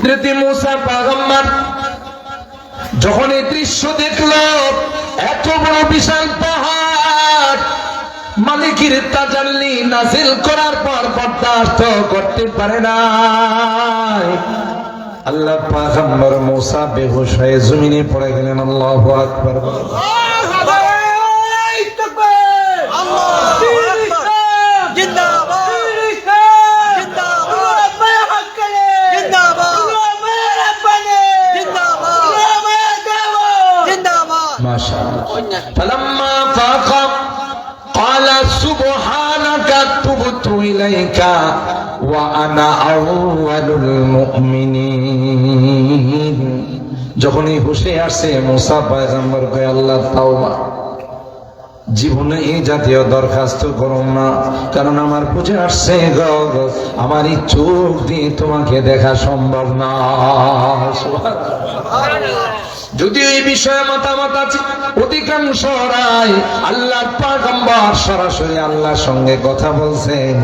হযরত মুসা পয়গম্বর যখন এই দৃশ্য দেখলো, এত বড় বিশাল পাহাড় মালিকের তাজাল্লি নাযিল করার পর বরদাস্ত করতে পারে না। আল্লাহ পয়গম্বর মুসা বেহুশ হয়ে জমিনে পড়ে গেলেন। আল্লাহু আকবার। فلما فاق قال سبحانك تبت إليك وأنا أول المؤمنين। যখনই হুঁশে আসে মুসা পয়গম্বর কয় আল্লাহ তাওবা, জীবনে এই জাতীয় দরখাস্ত করো না, কারণ আমার বুঝে আসছে আমার এই চোখ দিয়ে তোমাকে দেখা সম্ভব না। যদি এই বিষয়ে মতামত আছে, অধিকাংশ রায় আল্লাহর পয়গম্বর সরাসরি আল্লাহর সঙ্গে কথা বলছেন,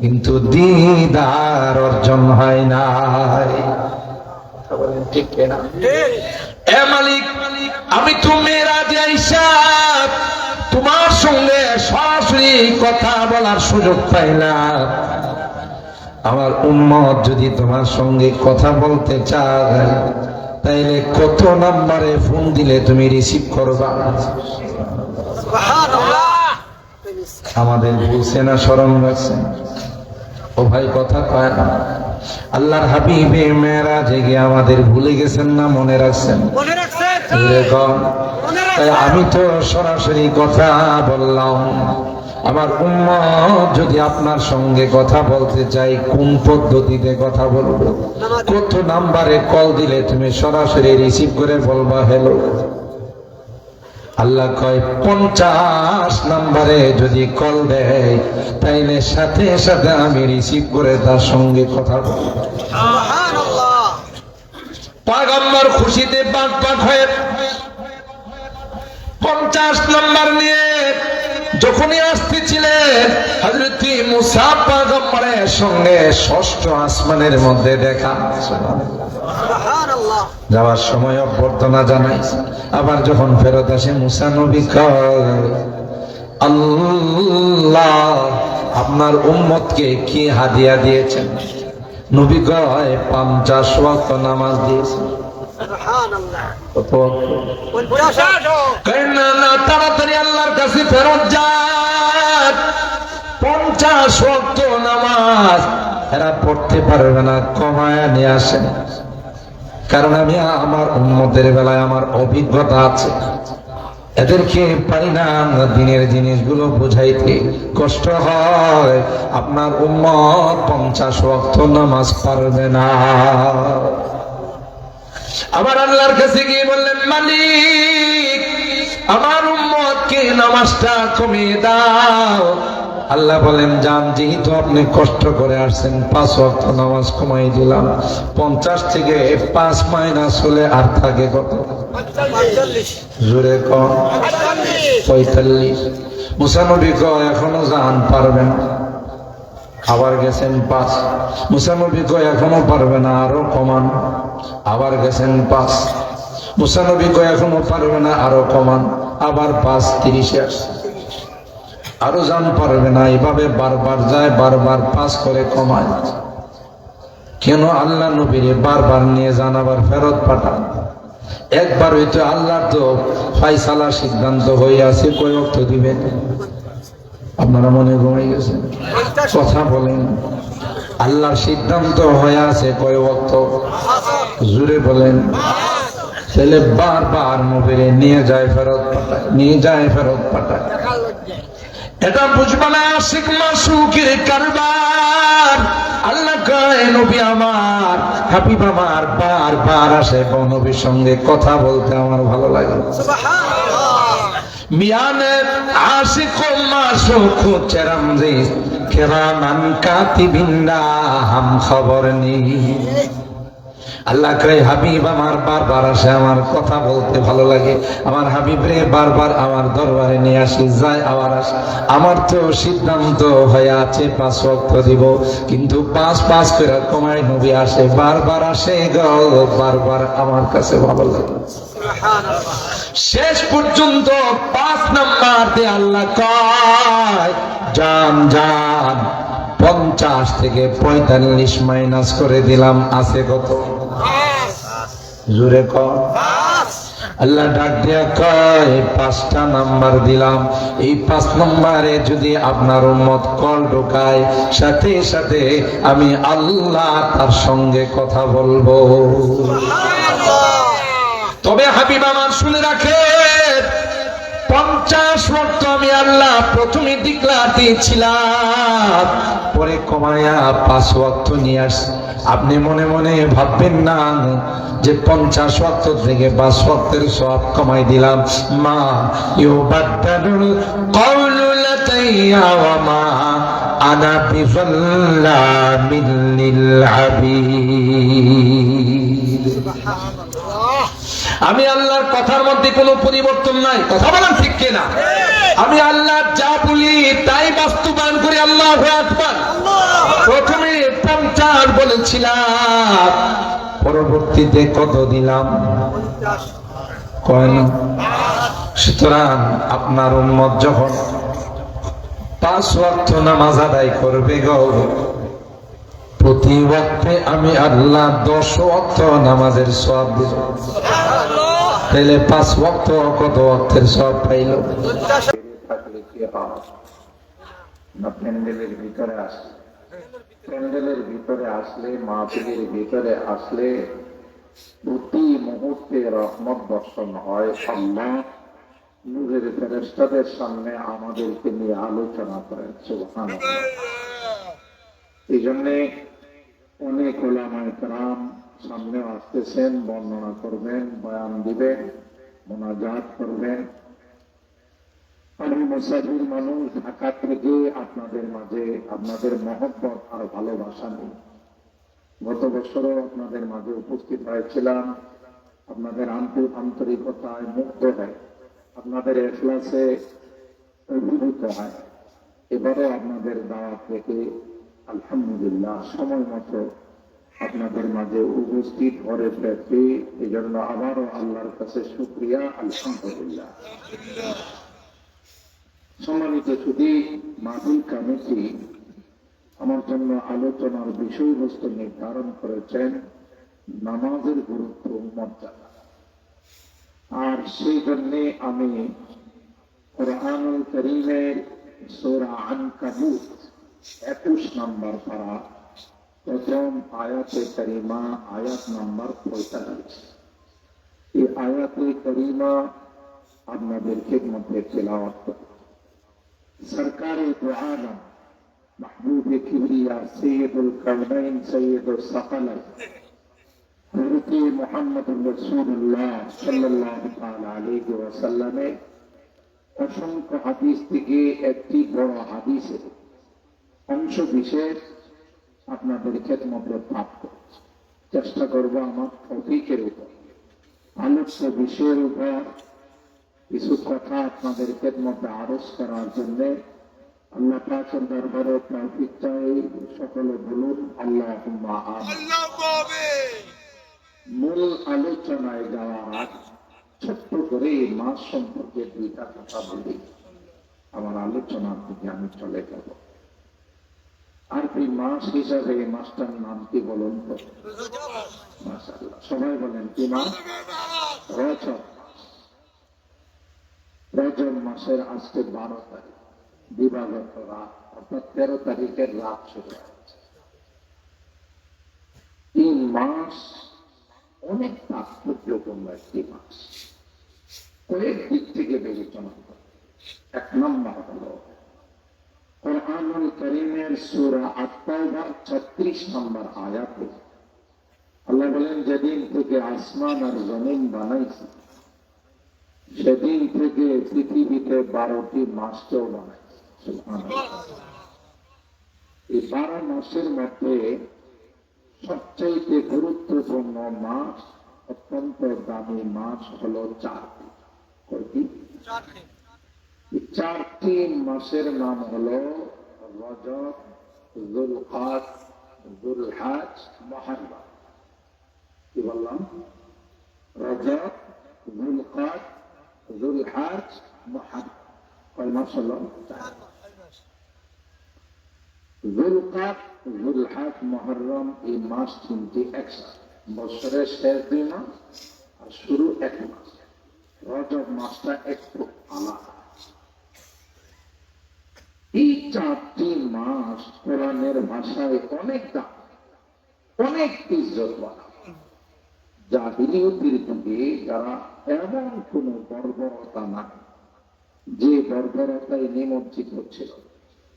কিন্তু দিদার অর্জন হয় নাই। ঠিক না? এ মালিক, আমি তো মেরাজে আইসা তোমার সঙ্গে সরাসরি কথা বলার সুযোগ পাইলাম। আমার উম্মত যদি তোমার সঙ্গে কথা বলতে চায়, তাইলে কত নাম্বারে ফোন দিলে তুমি রিসিভ করবা? আমাদের ভুলছে না স্মরণ রাখছেন? ও ভাই কথা কয় না। আল্লাহর হাবিবে মেরাজে গিয়ে আমাদের ভুলে গেছেন না মনে রাখছেন? তাই আমি তো সরাসরি কথা বললাম। আমার উম্মত যদি আপনার সঙ্গে কথা বলতে চাই, কোন পদ্ধতিতে কথা বলবো? কত নাম্বারে কল দিলে তুমি সরাসরি রিসিভ করে বলবা হ্যালো? আল্লাহ কয় 50 নাম্বারে যদি কল দেয়, তাইলে সাথে সাথে আমি রিসিভ করে তার সঙ্গে কথা বলবো। সুবহানাল্লাহ। পয়গম্বর খুশিতে বাগবাগ হয়ে 50 নাম্বার নিয়ে যখনই আসতেছিলেন, হযরত মুসা পয়গম্বরের সঙ্গে ষষ্ঠ আসমানের মধ্যে দেখা। সুবহানাল্লাহ। যাওয়ার সময় অভ্যর্থনা জানাই, আবার যখন ফেরত আসে মুসা নবী কয় আল্লাহ আপনার উম্মতকে কি হাদিয়া দিয়েছেন? নবী কয় 50 ওয়াক্ত নামাজ দিয়েছেন। সুবহানাল্লাহ। তাড়াতাড়ি আল্লাহর কাছে ফেরত যান। 50 ওয়াক্ত নামাজ এরা পড়তে পারবে না, কমায়া নিয়ে আসেন। কারণ আমি আমার উম্মতের বেলায় আমার অভিজ্ঞতা আছে, এদেরকে পারি না দিনের জিনিসগুলো বুঝাইতে, কষ্ট হয়। আপনার উম্মত 50 ওয়াক্ত নামাজ পারবে না। আবার আল্লাহর কাছে গিয়ে বললেন মালিক আমার উম্মতকে নামাজটা কমিয়ে দাও। আল্লাহ বলেন যান, যেহেতু আপনি কষ্ট করে আসছেন 5 ওয়াক্ত নামাজ কমাই দিলাম। 50 থেকে 5 মাইনাস হলে আর থাকে কত? 45। জোরে কম 45। মুসা নবী কয় এখনো যান পারবেন? আবার গেছেন 5। মুসা নবী কয় এখনো পারবে না, আরো কমান। আবার গেছেন 5। মুসা নবী কয় এখনো পারবে না, আরো কমান। আবার 5, 30 আসছে। আরো যান পারবে না, এইভাবে বারবার যায়, বারবার 5 করে কমায়। কেন? আল্লাহ নবীর বারবার নিয়ে যান আবার ফেরত পাঠান। একবার হইতো আল্লাহ তো ফাইসালা সিদ্ধান্ত হয়ে আছে কয় ওয়াক্ত দিবেন। আপনারা মনে ঘুমিয়ে গেছেন? কথা বলেন। আল্লাহর সিদ্ধান্ত হয়ে আছে কয় ওয়াক্ত? জুড়ে বলেন। ছেলে বারবার নবীরে নিয়ে যায় ফেরত পাঠায়, নিয়ে যায় ফেরত পাঠায়। এটা বুঝবা না আশিক মাসুকের কারবার। আল্লাহ কয় নবী আমার, হাবিব আমার বারবার আসে, নবীর সঙ্গে কথা বলতে আমার ভালো লাগে। সুবহানাল্লাহ। মিয়ানে আশিক মাসুক চেরামজি কেরামান কাতিবিন্দা হাম খবর নি। আল্লাহ কয় হাবিব আমার বারবার আসে, আমার কথা বলতে ভালো লাগে, আমার হাবিব রে বারবার আমার দরবারে নিয়ে আসি, যায় আবার আসে। আমার তো সিদ্ধান্ত হয়ে আছে 5 ওয়াক্ত দিব, কিন্তু 5 করে কমাই নবী আসে, বারবার আসে গো, বারবার আমার কাছে ভালো লাগে। শেষ পর্যন্ত 5 নাম্বার দিয়ে আল্লাহ কয় জান জান 50 থেকে 45 মাইনাস করে দিলাম, আছে কত? জোরে কর। আল্লাহ ডাক দিয়া কয় 5টা নাম্বার দিলাম, এই 5 নম্বরে যদি আপনার উম্মত কল ঢোকায়, সাথে সাথে আমি আল্লাহ তার সঙ্গে কথা বলবো। তবে হাবিব আমার শুনে রাখে, 50 ওয়াক্ত আমি আল্লাহ প্রথমে ডিক্লার দিয়েছিলাম, পরে কমায়া 5 ওয়াক্ত নিয়ে আসছি। আপনি মনে মনে ভাববেন না যে 50 ওয়াক্ত থেকে 5 ওয়াক্তের সওয়াব কমাই দিলাম। মা ইউবাদদালুল কওলু লাদাইয়া ওয়া মা আনা বিযাল্লামিল লিল আবিদ। আমি আল্লাহর কথার মধ্যে কোনো পরিবর্তন নাই, কথা বলেন ঠিক কিনা? আমি আল্লাহ যা বলি তাই বাস্তবায়ন করি। আল্লাহু আকবার। প্রথমে 50 বলেছিলাম, পরবর্তীতে কত দিলাম? কয়? সুতরাং আপনার উম্মত যখন 5 ওয়াক্ত নামাজ আদায় করবে গো, প্রতি ওয়াক্তে আমি আল্লাহ 10 ওয়াক্ত নামাজের সওয়াব দিব। তাহলে 5 ওয়াক্ত কত ওয়াক্তের সওয়াব পাইল? প্যান্ডেলের ভিতরে আসলে, প্যান্ডেলের ভিতরে আসলে, মাহফিলের ভিতরে আসলে প্রতি মুহূর্তে রহমত বর্ষণ হয়। আল্লাহ নূরের ফেরেশতাদের সামনে আমাদেরকে নিয়ে আলোচনা করেন। সুবহানাল্লাহ। এই জন্যে অনেক ওলামায়ে কেরাম সামনে আসতেছেন, বর্ণনা করবেন, বয়ান দিবেন, মোনাজাত করবেন। আমি মুসাফির মানুষ, ঢাকা থেকে আপনাদের মাঝে আপনাদের মহব্বত আর ভালোবাসা নেই। গত বছরও আপনাদের মাঝে উপস্থিত হয়েছিলাম, আপনাদের আন্তরিকতায় মুগ্ধ হয়, আপনাদের ইখলাসে অভিভূত হয়। এবারে আপনাদের দাওয়াত থেকে আলহামদুলিল্লাহ সময় মতো আপনাদের মাঝে উপস্থিত হয়ে পেয়েছি। এই জন্য আবারও আল্লাহর কাছে শুকরিয়া, আলহামদুলিল্লাহ। সম্মানিত সুধী, মাহফিল কমিটি আমার জন্য আলোচনার বিষয়বস্তু নির্ধারণ করেছেন নামাজের গুরুত্ব ও মর্যাদা। আর সেই জন্যে আমি কুরআনুল কারীমের সূরা আনকাবুত 21 নম্বর পারা প্রথম আয়াতে কারিমা, আয়াত নম্বর 45, এই আয়াতে কারিমা আপনাদের খিদমতে তেলাওয়াত করব। সরকারে দু আলম महबूब किबरिया सैयदुल कौनैन सैयदुल सकलैन हज़रत मुहम्मद रसूलुल्लाह सल्लल्लाहु ताआला अलैहि वसल्लम असंख्य হাদিস থেকে একটি বড় হাদিসের অংশ বিশেষ আপনাদের খেদমতে পাঠ করব। চেষ্টা করব আমার তৌফিকের উপর আলোচ্য বিষয়ের উপর কিছু কথা আপনাদের খেদমতে আরজ করার জন্য আল্লাহ পাকের দরবারে তৌফিক চাই। সকলে বলুন আল্লাহুম্মা আমিন। মূল আলোচনায় যাওয়ার আগে ছোট্ট করে মাস সম্পর্কে 2টা কথা বলি, আমার আলোচনার দিকে আমি চলে যাব। আর এই মাস হিসাবে মাসটার নাম কি বলুন তো? মাশাআল্লাহ, সবাই বলেন কি মাস? রজব মাস। রজব মাসের আজকে 12 তারিখ, দিবাগত রাত, অর্থাৎ 13 তারিখের রাত শুরু হয়েছে। 3 মাস অনেক তাৎপর্যপূর্ণ একটি মাস, কয়েক দিক থেকে বিবেচনা করে। 1 নম্বর হল কুরআনুল কারীমের সূরা আত-তাওবা 36 নম্বর আয়াতে আল্লাহ বলেন, যেদিন থেকে আসমান আর জমিন বানাইছি সেদিন থেকে পৃথিবীতে 12টি মাসকেও বানাইছি। এই 12 মাসের মধ্যে সবচাইতে গুরুত্বপূর্ণ অত্যন্ত দামি মাস হলো চারটি। কয়টি? চারটি মাসের নাম হলো রজব, যুলকাদ, যুলহজ, মুহররম। কি বললাম? রজব, যুলকাদ, যুলহজ, মুহররম। কয় মাস হলো? যুলকাদ, যুলহজ, মুহররম এই মাস তিনটি একসাথে। বছরের শেষ 2 মাস আর শুরু 1 মাস। রজব মাসটা একটু আলাদা। এই 4টি মাস কোরআনের ভাষায় অনেক দাম, অনেক ইজ্জতওয়ালা। জাহিলিয়তের যুগে যারা এমন কোন বর্বরতা নাই, যে বর্বরতায় নিমজ্জিত ছিল,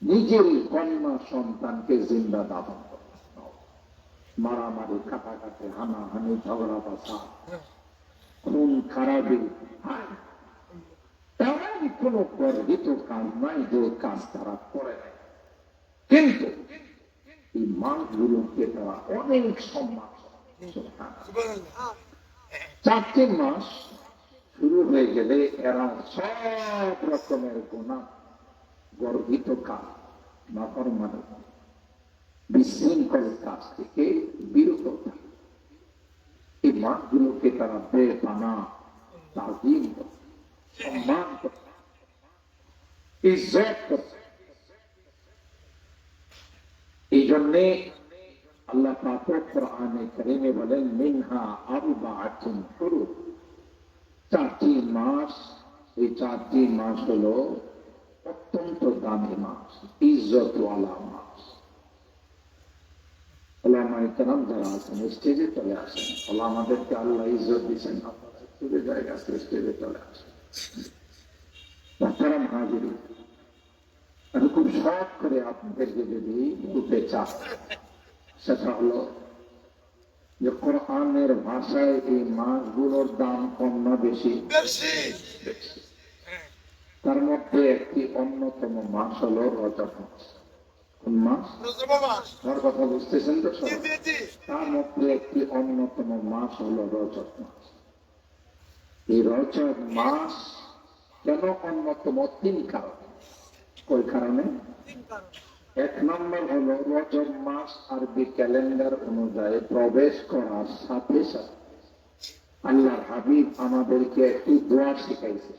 নিজের কন্যা সন্তানকে জিন্দা দাফন করে, মারামারি, কাটাকাটি, হানাহানি, ঝগড়া বাসা, খুন খারাপি, এমন কোন গর্বিত কাজ নাই যে কাজ তারা করে নাই। কিন্তু এই মাসগুলোকে তারা অনেক সম্মান করে। 4টি মাস শুরু হয়ে গেলে এরা সব রকমের গুনাহ, গর্বিত কাজ, নাফরমানি, বিশৃঙ্খল কাজ থেকে বিরত থাকে। এই মাসগুলোকে তারা বেপানা তাজিম করে, সম্মান করে, ইজ্জত করে। এই জন্যে আল্লাহ পাক কোরআনে কারীমে বলেন, মিনহা আরবাআতুন হুরুম। 4টি মাস, এই 4টি মাস হলো অত্যন্ত দামি মাস, ইজ্জতওয়ালা মাস। ওলামায়ে কেরাম যারা আছেন স্টেজে চলে আসেন। আমাদেরকে আল্লাহ ইজ্জত দিয়েছেন, আপনারা স্টেজে জায়গা আছে, স্টেজে চলে আসেন। মোহতারাম হাজিরিন, আমি খুব শখ করে আপনাদেরকে যদি বলতে চাই, সেটা হলো যে কোরআনের ভাষায় এই মাসগুলোর দাম কম না বেশি? তার মধ্যে একটি অন্যতম মাস হলো রজব মাস। কোন মাস? আমার কথা বুঝতেছেন তো সবাই? তার মধ্যে একটি অন্যতম মাস হলো রজব মাস। এই রজব মাস কেন অন্যতম? 3 কারণ। কই কারণে? 1 নম্বর হলো রজব মাস আরবি ক্যালেন্ডার অনুযায়ী প্রবেশ করার সাথে সাথে আল্লাহর হাবিব আমাদেরকে একটি দোয়া শিখাইছে।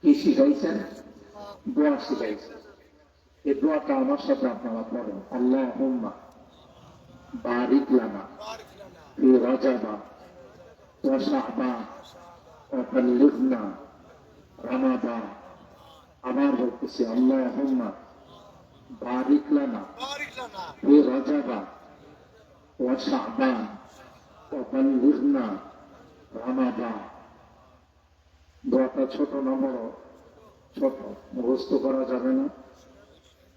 কি শিখাইছেন? দোয়া শিখাইছে। এই দোয়াটা আমার সাথে আপনারা পড়েন। আল্লাহুম্মা বারিক লানা ফি রজবা ওয়া শাবান ওয়া বাল্লিগনা রমাদান। আবার বলতেছি, আল্লাহুম্মা বারিক লানা ফি রজবা ওয়া শাবান ওয়া বাল্লিগনা রমাদান। দোয়াটা ছোট না বড়? ছোট, মুখস্থ করা যাবে না।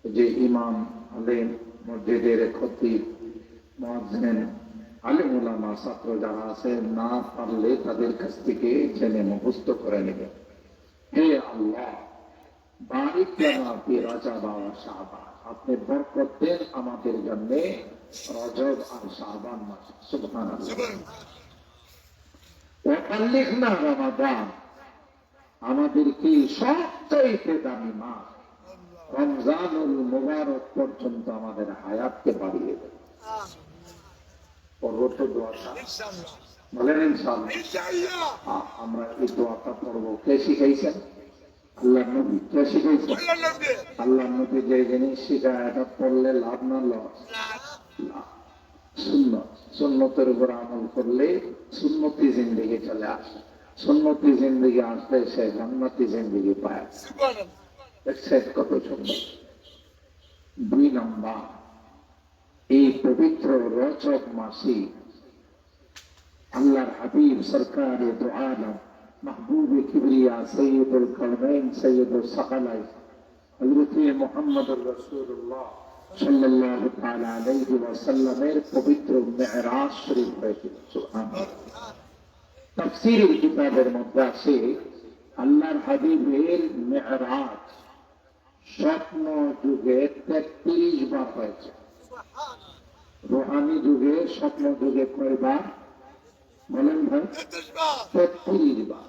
যে ইমাম, আলেম, মসজিদের খতিব, মুয়াজ্জিন, আলেম উলামা, ছাত্র যারা আছে, না পারলে তাদের কাছ থেকে জেনে মুখস্থ করে নেবে। হে আল্লাহ, বারিক লানা ফি রজবা ওয়া শাবান, আপনি বরকত দেন আমাদের জন্য রজব আর শাবান মাসে। সুবহানাল্লাহ। ওয়া বাল্লিগনা রমাদান, আমাদেরকে সবচাইতে দামি মাস রমজানুল মুবারক পর্যন্ত আমাদের হায়াতকে বাড়িয়ে দেন। পড়ব তো দোয়াটা? বলেন ইনশাআল্লাহ। আমরা এই দোয়াটা পড়ব। কে শিখাইছেন? আল্লাহর নবী। কে শিখাইছেন? আল্লাহর নবী। যে জিনিস শিখায় এটা পড়লে লাভ না লস? সুন্নত। সুন্নতের উপর আমল করলে সুন্নতি জিন্দেগি চলে আসে। সুন্নতি জিন্দেগি আসলে সে জান্নাতি জিন্দেগি পায়। কত সুন্দর। 2 নম্বর, এই পবিত্র রজব মাসে আল্লাহর হাবিব সরকারে দু আলম মাহবুবে কিবরিয়া সৈয়দুল কাউনাইন সৈয়দুল সাকালাইন হযরত মুহাম্মদুর রাসূলুল্লাহ সাল্লাল্লাহু তাআলা আলাইহি ওয়াসাল্লামের পবিত্র মেরাজ শরীফ হয়েছিল। সুবহানাল্লাহ। তাফসীরের কিতাবের মধ্যে আছে, আল্লাহর হাবিবের মেরাজ স্বপ্ন যুগে 33 বার হয়েছে। রুহানি যুগে, স্বপ্ন যুগে কয়বার? বলেন ভাই 33 বার।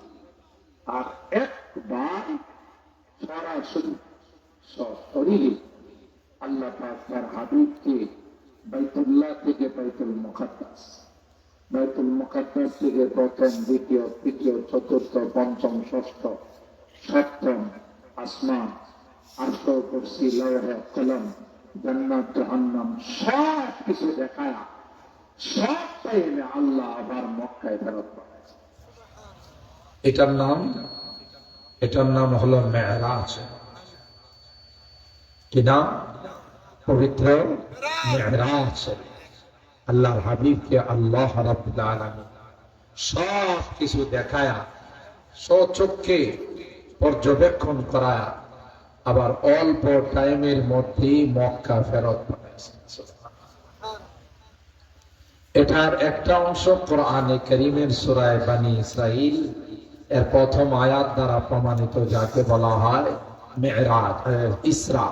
আর একবার সরাসরি সশরীরে আল্লাহ পাক তার হাবিবকে বাইতুল্লাহ থেকে বাইতুল মুকাদ্দাস থেকে প্রথম, দ্বিতীয়, তৃতীয়, চতুর্থ, পঞ্চম, ষষ্ঠ, সপ্তম আসমান, আরশ, কুরসি, লৌহে কলম, জান্নাত, জাহান্নাম সব কিছু দেখায় সব টাইমে আল্লাহ আবার মক্কায় ফেরত পাঠায়। এটার নাম হলো মেরাজ। কি নাম? পবিত্র মেরাজ। আল্লাহর হাবিবকে আল্লাহ রাব্বুল আলামিন সব কিছু দেখায়া, স্বচক্ষে পর্যবেক্ষণ করায়া, আবার অল্প টাইমের মধ্যেই মক্কা ফেরত পাঠাইছেন। এটার একটা অংশ কোরআনে কারীমের সূরা বনী ইসরাঈল এর প্রথম আয়াত দ্বারা প্রমাণিত, যাকে বলা হয় মেরাজ, ইসরা।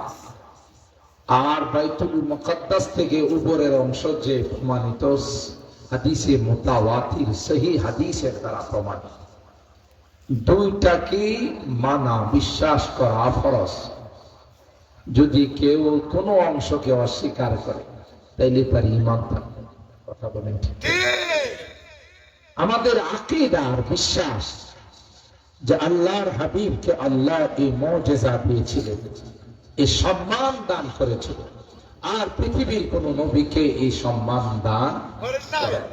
আর বাইতুল মুকাদ্দাস থেকে উপরের অংশ যে প্রমাণিত হাদিসে মুতাওয়াতির, সহিহ হাদিসের দ্বারা প্রমাণিত। দুইটাকে মানা, বিশ্বাস করা ফরজ। যদি কেউ কোনো অংশকে অস্বীকার করে তাইলে তার ঈমান থাকবে। কথা বলেন ঠিক? আমাদের আকীদা আর বিশ্বাস যে আল্লাহর হাবিবকে আল্লাহ এই মুজিজা দিয়েছিলেন, এই সম্মান দান করেছিল, আর পৃথিবীর কোন নবীকে এই সম্মান দান করেন।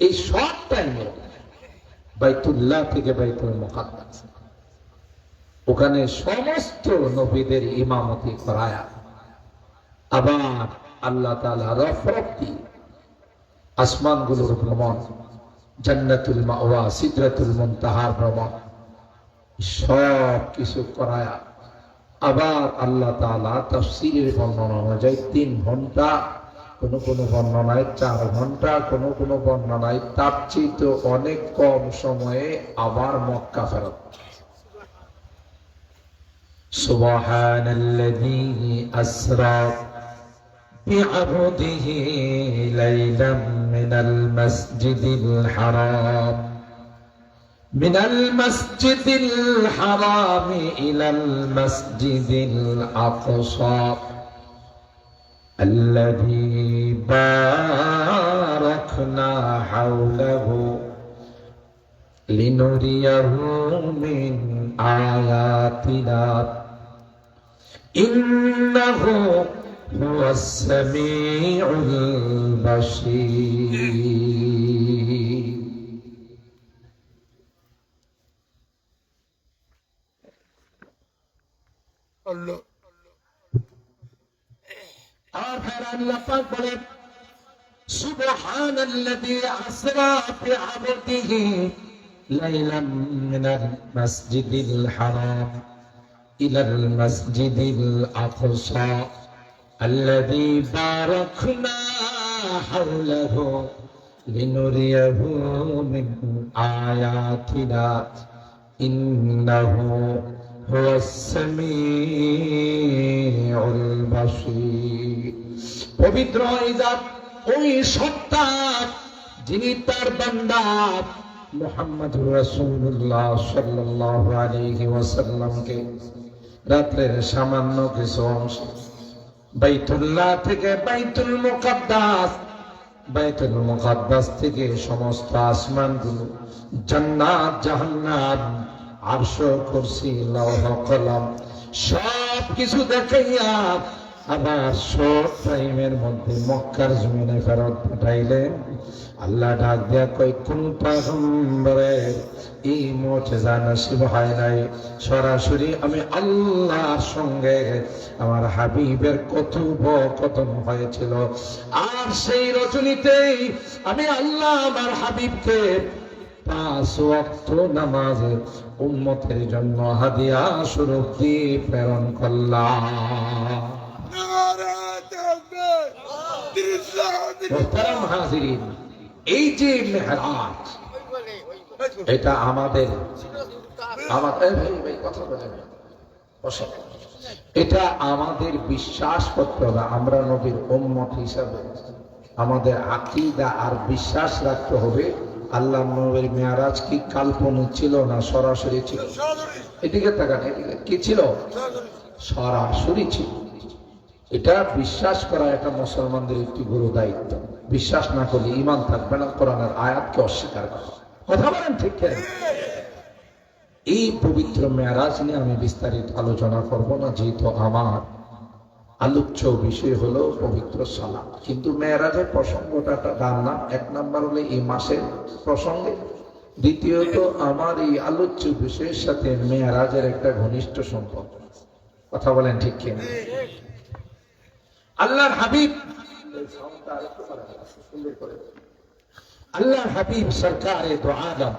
এই সব টাইমে বাইতুল্লাহ থেকে বাইতুল মুকাদ্দাস, ওখানে সমস্ত নবীদের ইমামতি করায়া, আবার আল্লাহ তাআলা রফরফতি আসমানগুলোর ভ্রমণ, জান্নাতুল মাওয়া, সিদরাতুল মুনতাহার ভ্রমণ, সব কিছু করায়া, আবার আল্লাহ তাআলা তাফসীরের বর্ণনা অনুযায়ী 3 ঘন্টা, কোন কোন বর্ণনায় 4 ঘন্টা, কোন কোন বর্ণনায় তার চেয়ে অনেক কম সময়ে আবার মক্কা ফেরত। সুবহানাল্লাযী আসরা বিআবদিহি লাইলাম মিনাল মাসজিদিল হারাম من المسجد الحرام إلى المسجد الأقصى الذي باركنا حوله لنريه من آياتنا إنه هو السميع البصير. और फिर अल्लाह पाक बोले सुब्हानल्लज़ी अस्रा बिअब्दिही लैलन मिनल मस्जिदिल हराम इलल मस्जिदिल अक़सा अल्लज़ी बारकना हौलहु लिनुरियहु मिन आयातिना इन्नहु পবিত্র ওই সত্তা যিনি তার বান্দা মুহাম্মদুর রাসূলুল্লাহ সাল্লাল্লাহু আলাইহি ওয়াসাল্লামকে রাতের সামান্য কিছু অংশ বাইতুল্লাহ থেকে বাইতুল মুকাদ্দাস থেকে সমস্ত আসমানগুলো, জান্নাত, জাহান্নাম, আরশ, কুরসি, লৌহ কলম সব কিছু দেখাইয়া আবার শর্ট টাইমের মধ্যে মক্কার জমিনে ফেরত পাঠাইলেন। আল্লাহ ডাক দিয়া কই, কোন পয়গম্বরের এই মুজিজা নসিব হয় নাই? সরাসরি আমি আল্লাহর সঙ্গে আমার হাবিবের কথোপকথন হয়েছিল, আর সেই রজনীতেই আমি আল্লাহ আমার হাবিবকে 5 ওয়াক্ত নামাজ উম্মতের জন্য হাদিয়া স্বরূপ দিয়ে প্রেরণ করলাম। মুহতারাম হাজিরিন, এই যে মেহরাজ, এটা আমাদের এটা আমাদের বিশ্বাস করতে হবে। আমরা নবীর উম্মত হিসাবে আমাদের আকীদা আর বিশ্বাস রাখতে হবে আল্লাহ নবীর মেরাজ কি কাল্পনিক ছিল না সরাসরি ছিল? এদিকে তাকান, এদিকে কি ছিল? সরাসরি ছিল। এটা বিশ্বাস করা এটা মুসলমানদের একটি গুরু দায়িত্ব। বিশ্বাস না করলে ঈমান থাকবে না, কোরআনের আয়াতকে অস্বীকার করা। কথা বলেন ঠিক কিনা? এই পবিত্র মেরাজ নিয়ে আমি বিস্তারিত আলোচনা করব না, যেহেতু আমার আলোচ্য বিষয় হলো পবিত্র সালাত। কিন্তু মেরাজের প্রসঙ্গটা ডান না। এক নাম্বার হলো এই মাসের প্রসঙ্গে, দ্বিতীয়ত আমার এই আলোচ্য বিষয়ের সাথে মেরাজের একটা ঘনিষ্ঠ সম্পর্ক। কথা বলেন ঠিক কিনা? আল্লাহর হাবিব আল্লাহর হাবিব সরকারে দো আলম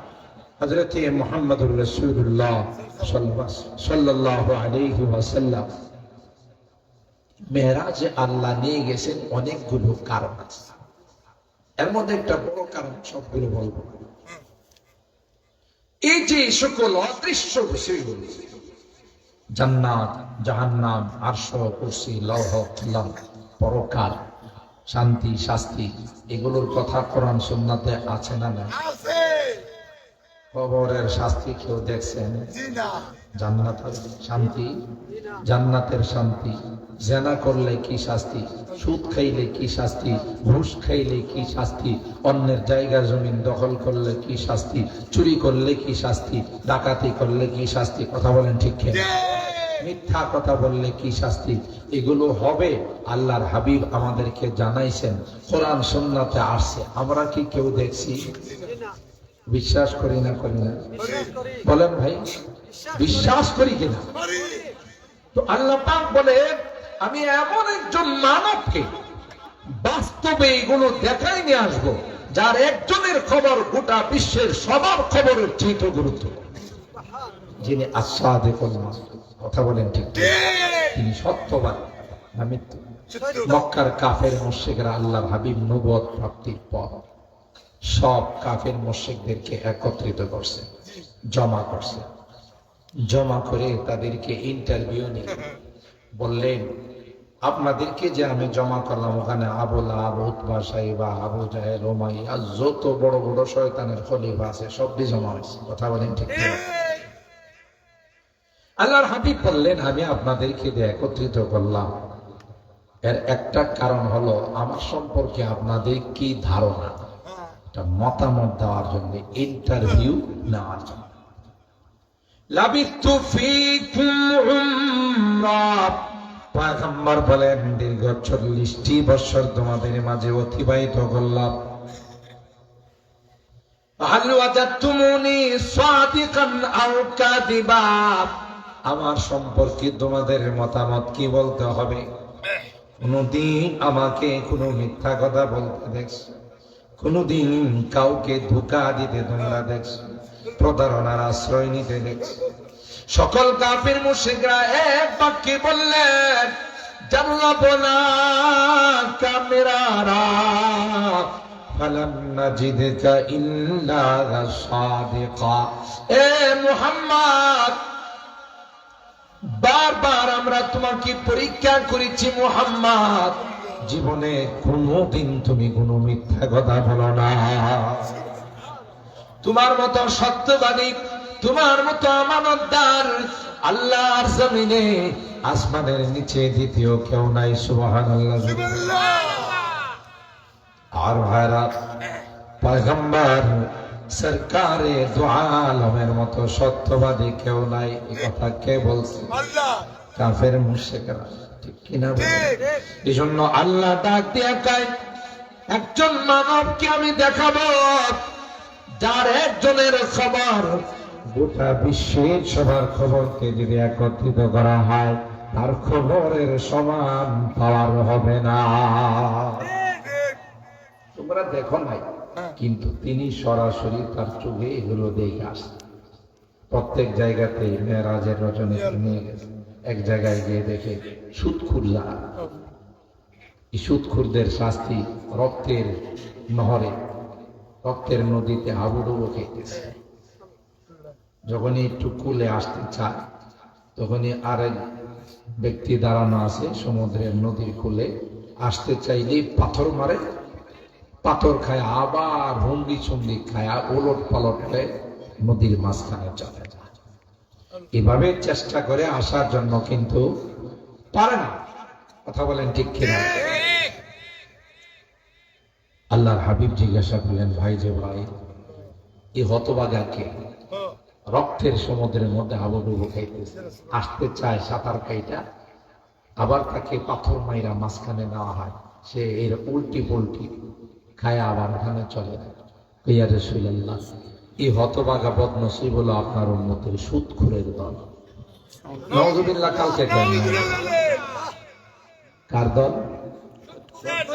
হযরত মুহাম্মদুর রাসূলুল্লাহ সাল্লাল্লাহু আলাইহি ওয়াসাল্লাম মেরাজে আল্লাহ নিয়ে গেছেন অনেকগুলো কারণ আছে। এর মধ্যে একটা বড় কারণ, সবগুলো বলবো। এই যে সকল অদৃশ্য বিষয়গুলো, জান্নাত, জাহান্নাম, আরশ, কুরসি, লৌহ, কলম, পরকাল, শান্তি, শাস্তি, এগুলোর কথা কোরআন সুন্নাতে আছে না? না আছে। কবরের শাস্তি কেউ দেখছেন? জান্নাতের শান্তি, জান্নাতের শান্তি। জেনা করলে কি শাস্তি, সুদ খাইলে কি শাস্তি, ঘুষ খাইলে কি শাস্তি, অন্যের জায়গা জমিন দখল করলে কি শাস্তি, চুরি করলে কি শাস্তি, ডাকাতি করলে কি শাস্তি। কথা বলেন ঠিক কিনা? মিথ্যা কথা বললে কি শাস্তি। এগুলো হবে, আল্লাহর হাবিব আমাদেরকে জানাইছেন, কোরআন সুন্নাতে আসছে। আমরা কি কেউ দেখছি? বিশ্বাস করি না? করি না? বলেন ভাই, বিশ্বাস করি কিনা? তো আল্লাহ পাক বলে, আমি এমন একজন মানবকে বাস্তবে এগুলো দেখাই নিয়ে আসবো, যার একজনের খবর গোটা বিশ্বের সবার খবরের চেয়ে গুরুত্ব, যিনি আসাদিকুল মাসদুক। কথা বলেন ঠিক? তিনি সত্যবান না মিথ্যা? মক্কার কাফের মুশরিকরা আল্লাহর হাবিব নবুয়ত প্রাপ্তির পর সব কাফের মুশরিকদেরকে একত্রিত করছে, জমা করছে। জমা করে তাদেরকে ইন্টারভিউ নিয়ে বললেন, আপনাদেরকে যে আমি জমা করলাম, ওখানে আবু লাহাব, উতবা, সাইবা, আবু জাহেল, উমাইয়া, যত বড় বড় শয়তানের খলিফা আছে, সবই জমা হয়েছে। কথা বলেন ঠিক? আল্লাহর হাবিব বললেন, আমি আপনাদেরকে যে একত্রিত করলাম, এর একটা কারণ হলো আমার সম্পর্কে আপনাদের কি ধারণা, এটা মতামত দেওয়ার জন্য, ইন্টারভিউ নেওয়ার জন্য। লাবিথু ফীকুম উমরা, পয়গম্বর বলেন, দীর্ঘ 40টি বছর তোমাদের মাঝে অতিবাহিত করলাম। হাল ওয়াজাদতুমুনি সাদিকান আও কাযিবা, আমার সম্পর্কে তোমাদের মতামত কি বলতে হবে? কোনদিন আমাকে কোনো মিথ্যা কথা বলতে দেখছো? কোনদিন কাউকে ধোঁকা দিতে তোমরা দেখছো? প্রতারণার আশ্রয় নিতে দেখছো? সকল কাফির মুশরিকরা এক বাক্যে বললেন, জাল্লাবনা কামিরারা ফালাম নাজিদকা ইল্লা সাদিকা। এ মুহাম্মদ, বারবার আমরা তোমাকে পরীক্ষা করেছি মুহাম্মদ, জীবনে কোনদিন তুমি কোনো মিথ্যা কথা বলো না। তোমার মতো সত্যবাদী, তোমার মতো আমানতদার আল্লাহর জমিনে, আসমানের নিচে দ্বিতীয় কেউ নাই। সুবহানাল্লাহ। আর ভাইরা, পয়গম্বর সরকারে দো আলমের মতো সত্যবাদী কেউ নাই। এই কথা কে বলছে? কাফের মুশরিকরা। ঠিক কিনা? এই জন্য আল্লাহ ডাক দিয়া কয়, একজন মানবকে আমি দেখাবো, যার একজনের খবর গোটা বিশ্বের সবার খবরকে যদি একত্রিত করা হয়, তার খবরের সমান পাওয়ার হবে না। তোমরা দেখো নাই, কিন্তু তিনি সরাসরি তার চোখে এগুলো দেখে আসছে। প্রত্যেক জায়গাতে মেরাজের রজনী নিয়ে গেছে। এক জায়গায় গিয়ে দেখে সুদখোর যারা, এই সুদখোরদের শাস্তি রক্তের নহরে, রক্তের নদীতে হাবুডুবু খেতেছে। যখনই একটু কুলে আসতে চায়, তখনই আরেক ব্যক্তি দাঁড়ানো আছে সমুদ্রের নদীর কুলে, আসতে চাইলেই পাথর মারে, পাথর খায়, আবার হুন্ডি চুন্ডি খায়, ওলট পালট হয়ে নদীর মাঝখানে চলে যায়। এভাবে চেষ্টা করে আসার জন্য কিন্তু পারে না। কথা বলেন ঠিক কিনা? আল্লাহর হাবিব জিজ্ঞাসা করলেন, ভাই যে ভাই, এই হতবাগাকে রক্তের সমুদ্রের মধ্যে হাবুডুবু খাইতেছে, আসতে চায় সাঁতার কাইটা, আবার তাকে পাথর মাইরা মাঝখানে নেওয়া হয়, সে এর উল্টি পুল্টি খায় আবার ওখানে চলে যায়। ইয়া রাসূলুল্লাহ, এই হতবাগা বদনসিব হলো আপনার উম্মতের সুদখোরের দল। নাউযুবিল্লাহ। কালকে কার দল?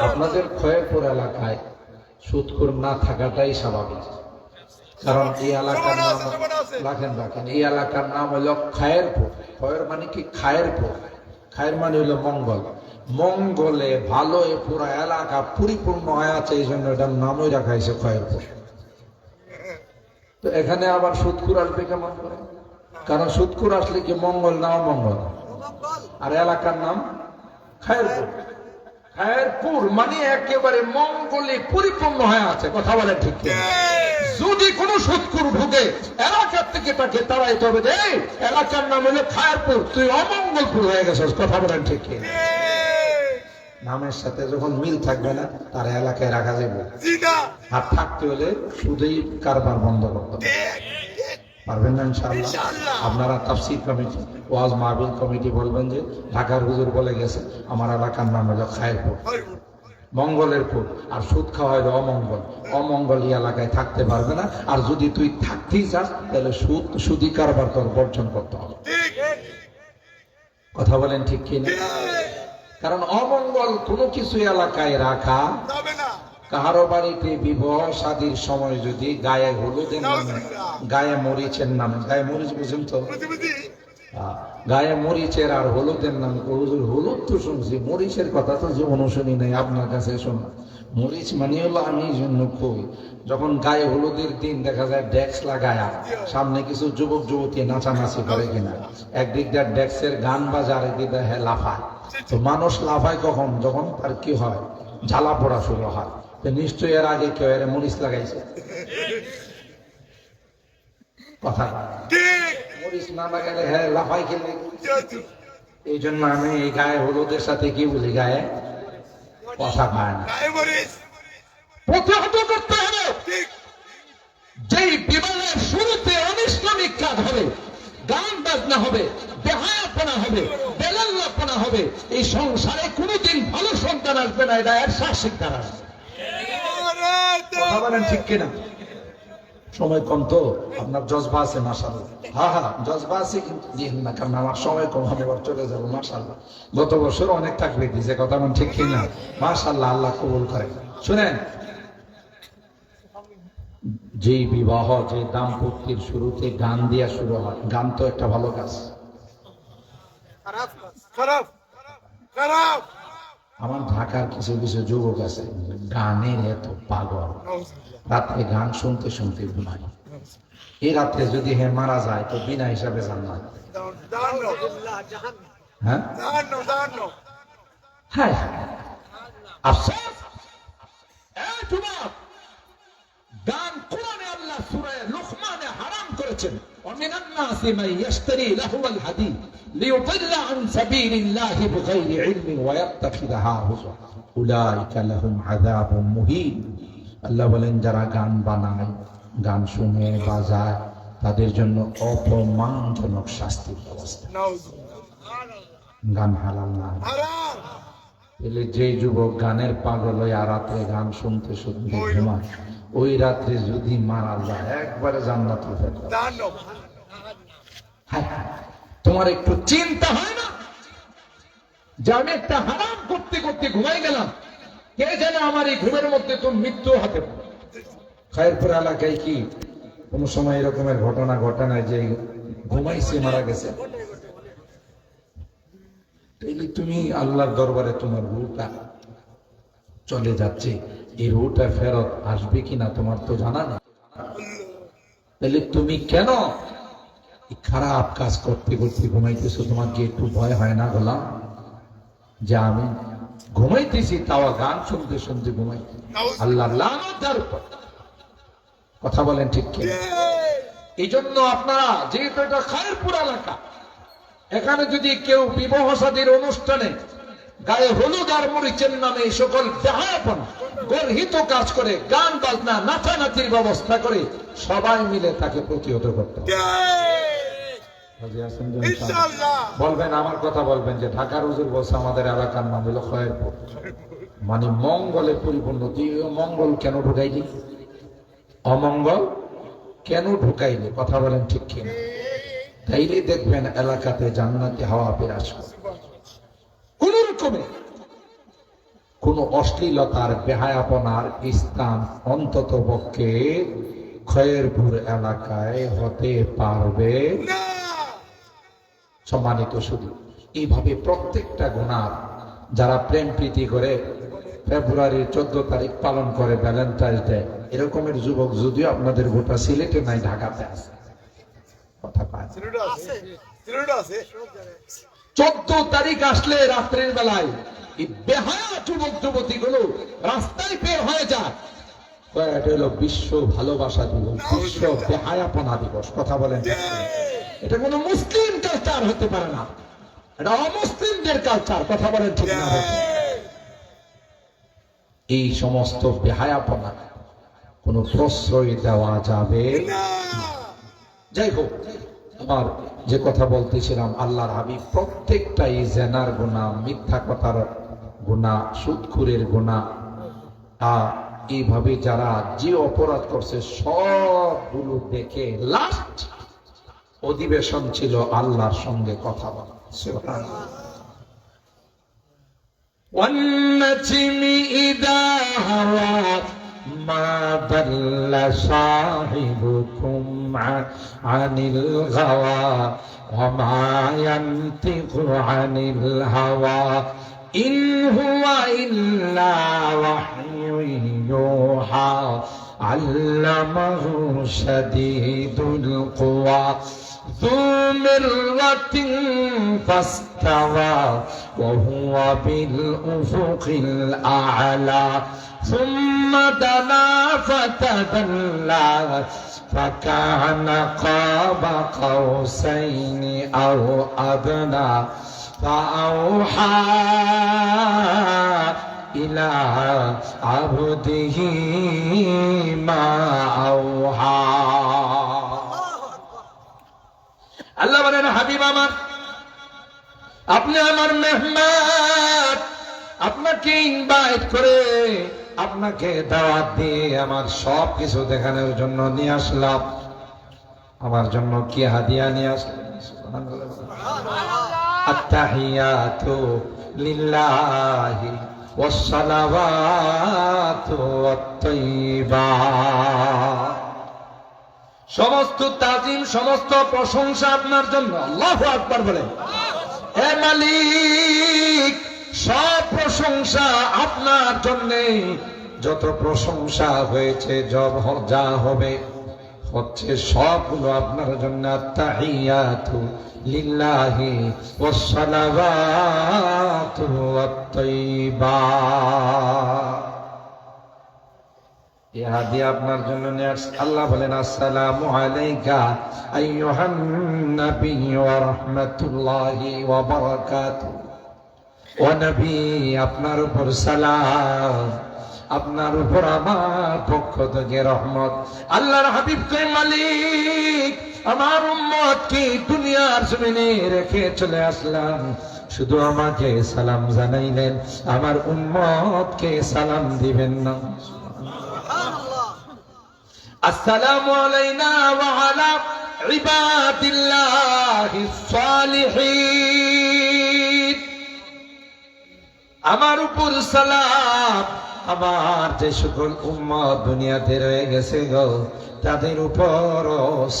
আপনাদের খয়েরপুর এলাকায় সুদখোর না থাকাটাই স্বাভাবিক, কারণ এই এলাকার নাম রাখেন এই এলাকার নাম হলো খায়েরপুর। খয়ের মানে কি? খায়েরপুর। খায়ের মানে হলো মঙ্গল। মঙ্গলে ভালো পুরা এলাকা পরিপূর্ণ হয়ে আছে, এই জন্য এটার নামই রাখা হয়েছে খয়েরপুর। তো এখানে আবার সুদখোর আসবে কেমন করে? কারণ সুদখোর আসলে কি মঙ্গল না অমঙ্গল? আর এলাকার নাম খায়েরপুর। খায়েরপুর মানে একেবারে মঙ্গলে পরিপূর্ণ হয়ে আছে। কথা বলেন ঠিক কি? যদি কোনো সুদখোর ঢুকে এলাকার থেকে তাকে তাড়াইতে হবে, যে এলাকার নাম হলো খায়েরপুর, তুই অমঙ্গলপুর হয়ে গেছিস। কথা বলেন ঠিক কি? নামের সাথে যখন মিল থাকবে না, তার এলাকায় রাখা যাবে। আর থাকতে হলে শুধুই কারবার বন্ধ করতে হবে। পারবেন না ইনশাআল্লাহ? আপনারা তাফসীর কমিটি, ওয়াজ মাহফিল কমিটি বলবেন যে ঢাকার হুজুর বলে গেছে আমার এলাকার নাম হলো খায়েরপুর, মঙ্গলের পুর, আর সুদ খাওয়া হলো অমঙ্গল। অমঙ্গল এই এলাকায় থাকতে পারবে না। আর যদি তুই থাকতেই চাস, তাহলে সুদি কারবার তোর বর্জন করতে হবে। কথা বলেন ঠিক কিনা? কারণ অমঙ্গল কোনো কিছু এলাকায় রাখা যাবে না। কাহারো বাড়িতে বিবাহ শাদীর সময় যদি গায়ে হলুদের নামে, গায়ে মরিচের নামে, গায়ে মরিচ বুঝুন তো, গায়ে মরিচের আর হলুদের নাম, হলুদ তো শুনছি, মরিচের কথা তো জীবনও শুনি নাই, আপনার কাছে শোনা। মরিচ মানে হলো, আমি এই জন্য কই, যখন গায়ে হলুদের দিন দেখা যায় ডেক্স লাগায়া সামনে কিছু যুবক যুবতী নাচানাচি করে কিনা, একদিক দিয়ে ডেক্সের গান বাজে, আরেকদিক দিয়ে লাফায়। তো মানুষ লাফায় কখন? যখন তার কি হয়, জ্বালা পড়া শুরু হয়। তো নিশ্চয়ই এর আগে কেউ এর মরিচ লাগাইছে। কথা মরিচ না লাগাইলে হ্যাঁ লাফাই খেলে। এই জন্য আমি এই গায়ে হলুদের সাথে কি বলি, গায়ে কথা পায় না। প্রতিহত করতে হবে। যেই বিবাহের শুরুতে অনিসলামিক কাজ হবে, গান বাজনা হবে, বেহায়াপনা হবে, বেলাল্লাপনা হবে, এই সংসারে কোনোদিন ভালো সন্তান আসবে না। এটা এর শাসিক দ্বারা। কথা বলেন ঠিক কিনা? সময় কম তো আপনার জজবা আছে মাশাআল্লাহ। হ্যাঁ জজবা আছে, কিন্তু দিন না, কারণ আমার সময় কম, আমি এবার চলে যাবো মাশাআল্লাহ। গত বছর অনেক থাকবে দিয়েছে। কথা বলেন ঠিক কিনা? মাশাআল্লাহ, আল্লাহ কবুল করে। শুনেন, যে বিবাহ, যে দাম্পত্যের শুরুতে গান দিয়া শুরু হয়, গান তো একটা ভালো কাজ। আমার ঢাকার কিছু কিছু যুবক আছে গানের এত পাগল, রাত্রে গান শুনতে শুনতে ঘুমায়। এই রাত্রে যদি হে মারা যায় তো বিনা হিসাবে জান্নাত। হ্যাঁ হ্যাঁ, আফসোস, গান কোরআনে আল্লাহ সূরা লুকমানে হারাম করেছেন। ওয়ামিনান নাসি মান ইয়াশতারি লাহুল হাদিস লিয়ুদিল্লা আন সাবিলিল্লাহি বিগাইরি ইলমিন ওয়া ইয়াত্তাখিযুহা হুজুয়া উলাইকা লাহুম আযাবুম মুহিন। আল্লাহ বলেন, যারা গান বানায়, গান শুনে বাজায়, তাদের জন্য অপমানজনক শাস্তির ব্যবস্থা। গান হালাল না। তাহলে যে যুবক গানের পাগল হয়ে রাত্রে গান শুনতে শুনতে ঘুমায়, ওই রাত্রে যদি মারা যায় একবারে জান্নাতুল ফেরদাউস। তোমার একটু চিন্তা হয় না যে আমি একটা হারাম করতে করতে ঘুমাই গেলাম, কে জানে আমার এই ঘুমের মধ্যে তো মৃত্যু হতে পারে। খায়েরপুর এলাকায় কি কোন সময় এরকমের ঘটনা ঘটে নাই যে ঘুমাইছে মারা গেছে? তাইলে তুমি আল্লাহর দরবারে তোমার রূহটা চলে যাচ্ছে, এই রূহটা ফেরত আসবে কিনা তোমার তো জানা নেই। তাহলে তুমি কেন খারাপ কাজ করতে করতে ঘুমাইতেছো? তোমার কি একটু ভয় হয় না গোলাম যে আমি ঘুমাইতেছি তাও গান শুনতে শুনতে ঘুমাইতে। আল্লাহ লানত তার উপর। কথা বলেন ঠিক কি? এই জন্য আপনারা যেহেতু এটা খায়েরপুর এলাকা, এখানে যদি কেউ বিবাহ শাদীর অনুষ্ঠানে গায়ে হলুদ আর মরিচের নামে এই সকল বেহায়াপন গর্হিত কাজ করে, গান বাজনা নাচানাচির ব্যবস্থা করে, সবাই মিলে তাকে প্রতিহত করতে হবে। বলবেন, আমার কথা বলবেন যে ঢাকার হুজুর বলছে আমাদের এলাকার নাম হলো খয়েরপুর, মানে মঙ্গলে পরিপূর্ণ। মঙ্গল কেন ঢুকাইলি? অমঙ্গল কেন ঢুকাইলি? কথা বলেন ঠিক কিনা? তাইলে দেখবেন এলাকাতে জান্নাতি হাওয়া বিরাজ করে। কোন রকমে কোন অশ্লীলতার বেহায়াপনার স্থান অন্তত পক্ষে খয়েরপুর এলাকায় হতে পারবে না। সম্মানিত শুধু এইভাবে প্রত্যেকটা গুনাহ, যারা প্রেম প্রীতি করে ফেব্রুয়ারির 14 তারিখ পালন করে ভ্যালেন্টাইন্স ডে, এরকমের যুবক যদিও আপনাদের গোটা সিলেটে নাই, ঢাকাতে আছে। কথা পায় 14 তারিখ আসলে রাত্রের বেলায় এই বেহায়া যুবক যুবতী গুলো রাস্তায় বের হয়ে যায়। এটা হলো বিশ্ব ভালোবাসা দিবস, বিশ্ব বেহায়াপনা দিবস। কথা বলেন, এটা কোন মুসলিম কালচার হতে পারে না, এটা অমুসলিমদের কালচার। কথা বলেন ঠিক না? এই সমস্ত বেহায়াপনা কোন প্রশ্রয় দেওয়া যাবে না। যাই হোক, আমার যে কথা বলতেছিলাম, আল্লাহর হাবিব প্রত্যেকটাই জেনার গুনাহ, মিথ্যা কথার গুনাহ, সুদখুরের গুনাহ, এইভাবে যারা যে অপরাধ করছে সবগুলো দেখে লাস্ট অধিবেশন ছিল আল্লাহর সঙ্গে কথা বলা। সুবহানাল্লাহ। والنجم إذا هوى ما ضل صاحبكم عن الغوى وما ينطق عن الهوى إن هو إلا وحي يوحى علمه شديد القوى ذو مرة فاستوى وهو بالأفق الأعلى ثم دنا فتدلى فكان قاب قوسين أو أدنى فأوحى إلى عبده ما أوحى আল্লাহ বলেন, হাবিব আমার, আপনি আমার মেহমান, আপনাকে ইনভাইট করে, আপনাকে দাওয়াত দিয়ে আমার সব কিছু দেখানোর জন্য নিয়ে আসলাম। আমার জন্য কি হাদিয়া নিয়ে আসলেন? আত্তাহিয়াতু লিল্লাহি ওয়াস সালাওয়াতু ওয়াত তাইয়্যিবাত, সমস্ত তাজিম, সমস্ত প্রশংসা আপনার জন্য। আল্লাহু আকবার বলেন। হে মালিক, সব প্রশংসা আপনার জন্য। যত প্রশংসা হয়েছে, যা হবে হচ্ছে, সবগুলো আপনার জন্য। আত্তাহিয়াতু লিল্লাহি ওয়াস সালাওয়াতু ওয়াত তাইয়্যিবাত, ইহাদি আপনার জন্য নিয়ে আসছে। আল্লাহ বলেন, আসসালামু আলাইকা আইয়ুহান নবী ওয়া রাহমাতুল্লাহি ওয়া বারাকাতুহু। ও নবী, আপনার উপর সালাম, আপনার উপর আমার পক্ষ থেকে রহমত। আল্লাহর হাবিব কই, মালিক, আমার উম্মতকে দুনিয়ার জমিনে রেখে চলে আসলাম, শুধু আমাকে সালাম জানাইলেন, আমার উম্মতকে সালাম দিবেন না? আসসালামু আলাইনা ওয়া আলা ইবাদিল্লাহিস সালিহিন, আমার উপর সালাম, আমার যে সকল উম্মত দুনিয়াতে রয়ে গেছে গো, তাদের উপর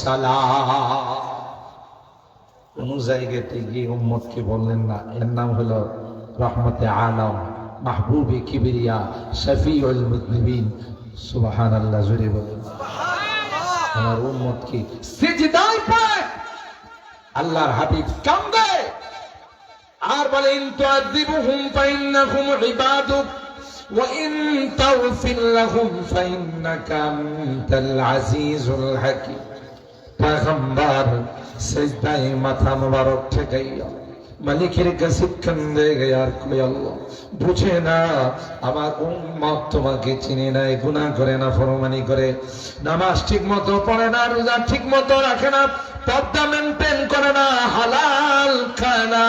সালাম। কোন জায়গাতে গিয়ে উম্মতকে বললেন না। এর নাম হলো রহমতে আলম, মাহবুবে কিবরিয়া, শফিউল মুযনিবিন। সুবহানাল্লাহ, জোরে বলেন। আমার উম্মত কি সিজদায় পড়ে আল্লাহর হাবিব কান্দে, আর বলে ইন তুআযিবুহুম ফাইন্নাহুম ইবাদুক ওয়া ইন তাগফির লাহুম ফাইন্নাকা আনতাল আজিজুল হাকীম। পয়গম্বর সিজদায় মাথা মুবারক ঠেকাইয়া মালিকের কাছে কান্দে আর কই আল্লাহ বুঝে না আমার উম্মত তোমাকে চিনে নাই, গুনাহ করে না, ফরমানি করে, নামাজ ঠিক মতো পড়ে না, রোজা ঠিক মতো রাখে না, পর্দা মেনটেন করে না, হালাল খায় না।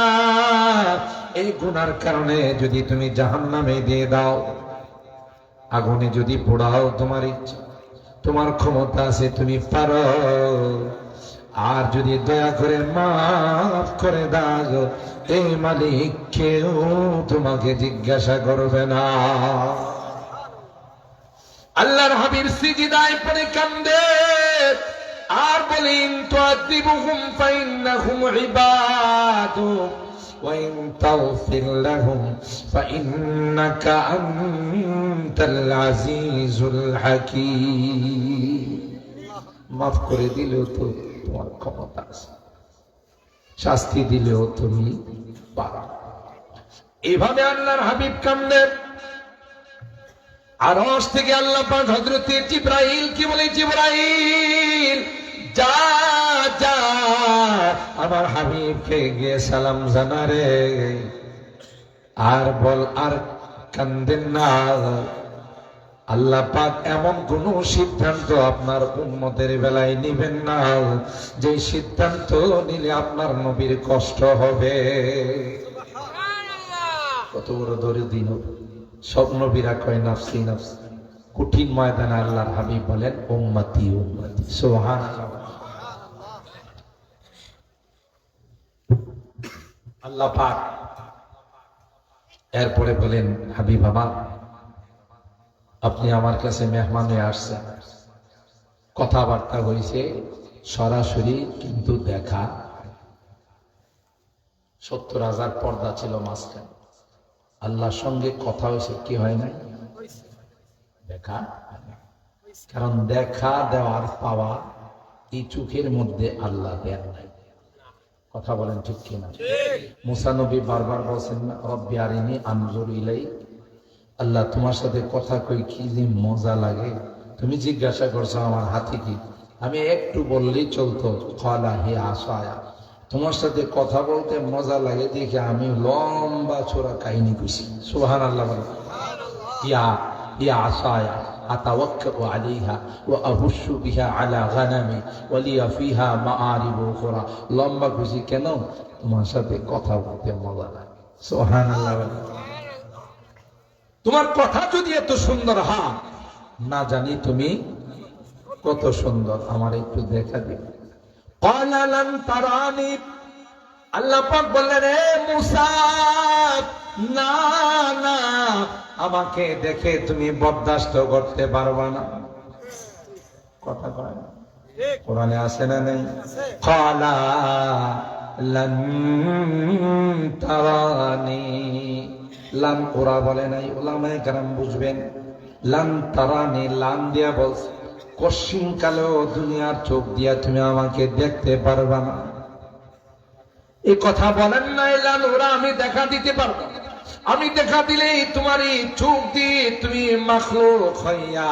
এই গুনার কারণে যদি তুমি জাহান্নামে দিয়ে দাও, আগুনে যদি পোড়াও, তোমার ইচ্ছা, তোমার ক্ষমতা আছে, তুমি পারো। আর যদি দয়া করে মাফ করে দাও, এই মালিক কেউ তোমাকে জিজ্ঞাসা করবে না। আল্লাহর হাবিব সিজদায় পড়ে কান্দে আর বলেন তুআযিবুহুম ফাইন্নাহুম ইবাদুক ওয়া ইন তাগফির লাহুম ফাইন্নাকা আনতাল আজিজুল হাকীম। মাফ করে দিলেও তো তোমার ক্ষমতা আছে, শাস্তি দিলেও তুমি পারো। এইভাবে আল্লাহর হাবিব কান্দে। আরশ থেকে আল্লাহ পাক হযরত জিবরাইল কি বলে, জিবরাইল যা যা আমার হাবিবকে গিয়ে সালাম জানা রে, আর বল আর কান্দেন না। আল্লাহ পাক এমন কোন সিদ্ধান্ত আপনার উম্মতের বেলায় নিবেন না যে সিদ্ধান্ত নিলে আপনার নবীর কষ্ট হবে। কত বড় দরদি নবী, সব নবীরা কয় নাফসি নাফসি। কঠিন ময়দানে আল্লাহর হাবিব বলেন উম্মতি উম্মতি। সুবহানাল্লাহ। আল্লাহ পাক এরপরে বলেন হাবিব আমার, আপনি আমার কাছে মেহমান হয়ে আসছেন, কথাবার্তা হয়েছে সরাসরি, কিন্তু দেখা ৭০,০০০ পর্দা ছিল মাঝখানে। আল্লাহর সঙ্গে কথা হয়েছে, কি হয় নাই? দেখা। কারণ দেখা দেওয়ার পাওয়া এই চোখের মধ্যে আল্লাহ দেন নাই। কথা বলেন ঠিক কিনা? মুসা নবী বারবার বলছেন না, রব্বি আরিনি আনজুর ইলাইক, আল্লাহ তোমার সাথে কথা কই কি যে মজা লাগে। তুমি জিজ্ঞাসা করছো আমার হাতে কি, আমি একটু বললেই চলতো। খালা হে আসায়া, তোমার সাথে কথা বলতে মজা লাগে দেখে আমি লম্বা ছোড়া কাহিনী কইছি। সুবহানাল্লাহ। ইয়া ইয়া আসায়া আতাওয়াক্কাউ আলাইহা ওয়া আহুশু বিহা আলা গানামি ওয়া লিয়া ফিহা মাআরিবু উখরা। লম্বা কইছি কেন? তোমার সাথে কথা বলতে মজা লাগে। সুবহানাল্লাহ। তোমার কথা যদি এত সুন্দর হয়, না জানি তুমি কত সুন্দর, আমার একটু দেখা দিবে। ক্বালা লান তারানি, আল্লাহ পাক বললেন হে মুসা, না না, আমাকে দেখে তুমি বরদাস্ত করতে পারবে না। কথা কয় না? কোরআনে আছে না নেই? ক্বালা লান তারানি, লান ওরা বলে নাই, ওলামায়ে কেরাম বুঝবেন। লান তারানি লান দিয়া বলছে কশিন কালেও দুনিয়ার চোখ দিয়া তুমি আমাকে দেখতে পারবা না। এই কথা বলেন নাই লান ওরা, আমি দেখা দিতে পারবো না। আমি দেখা দিলেই তোমার এই চোখ দিয়ে তুমি মাখলুক হইয়া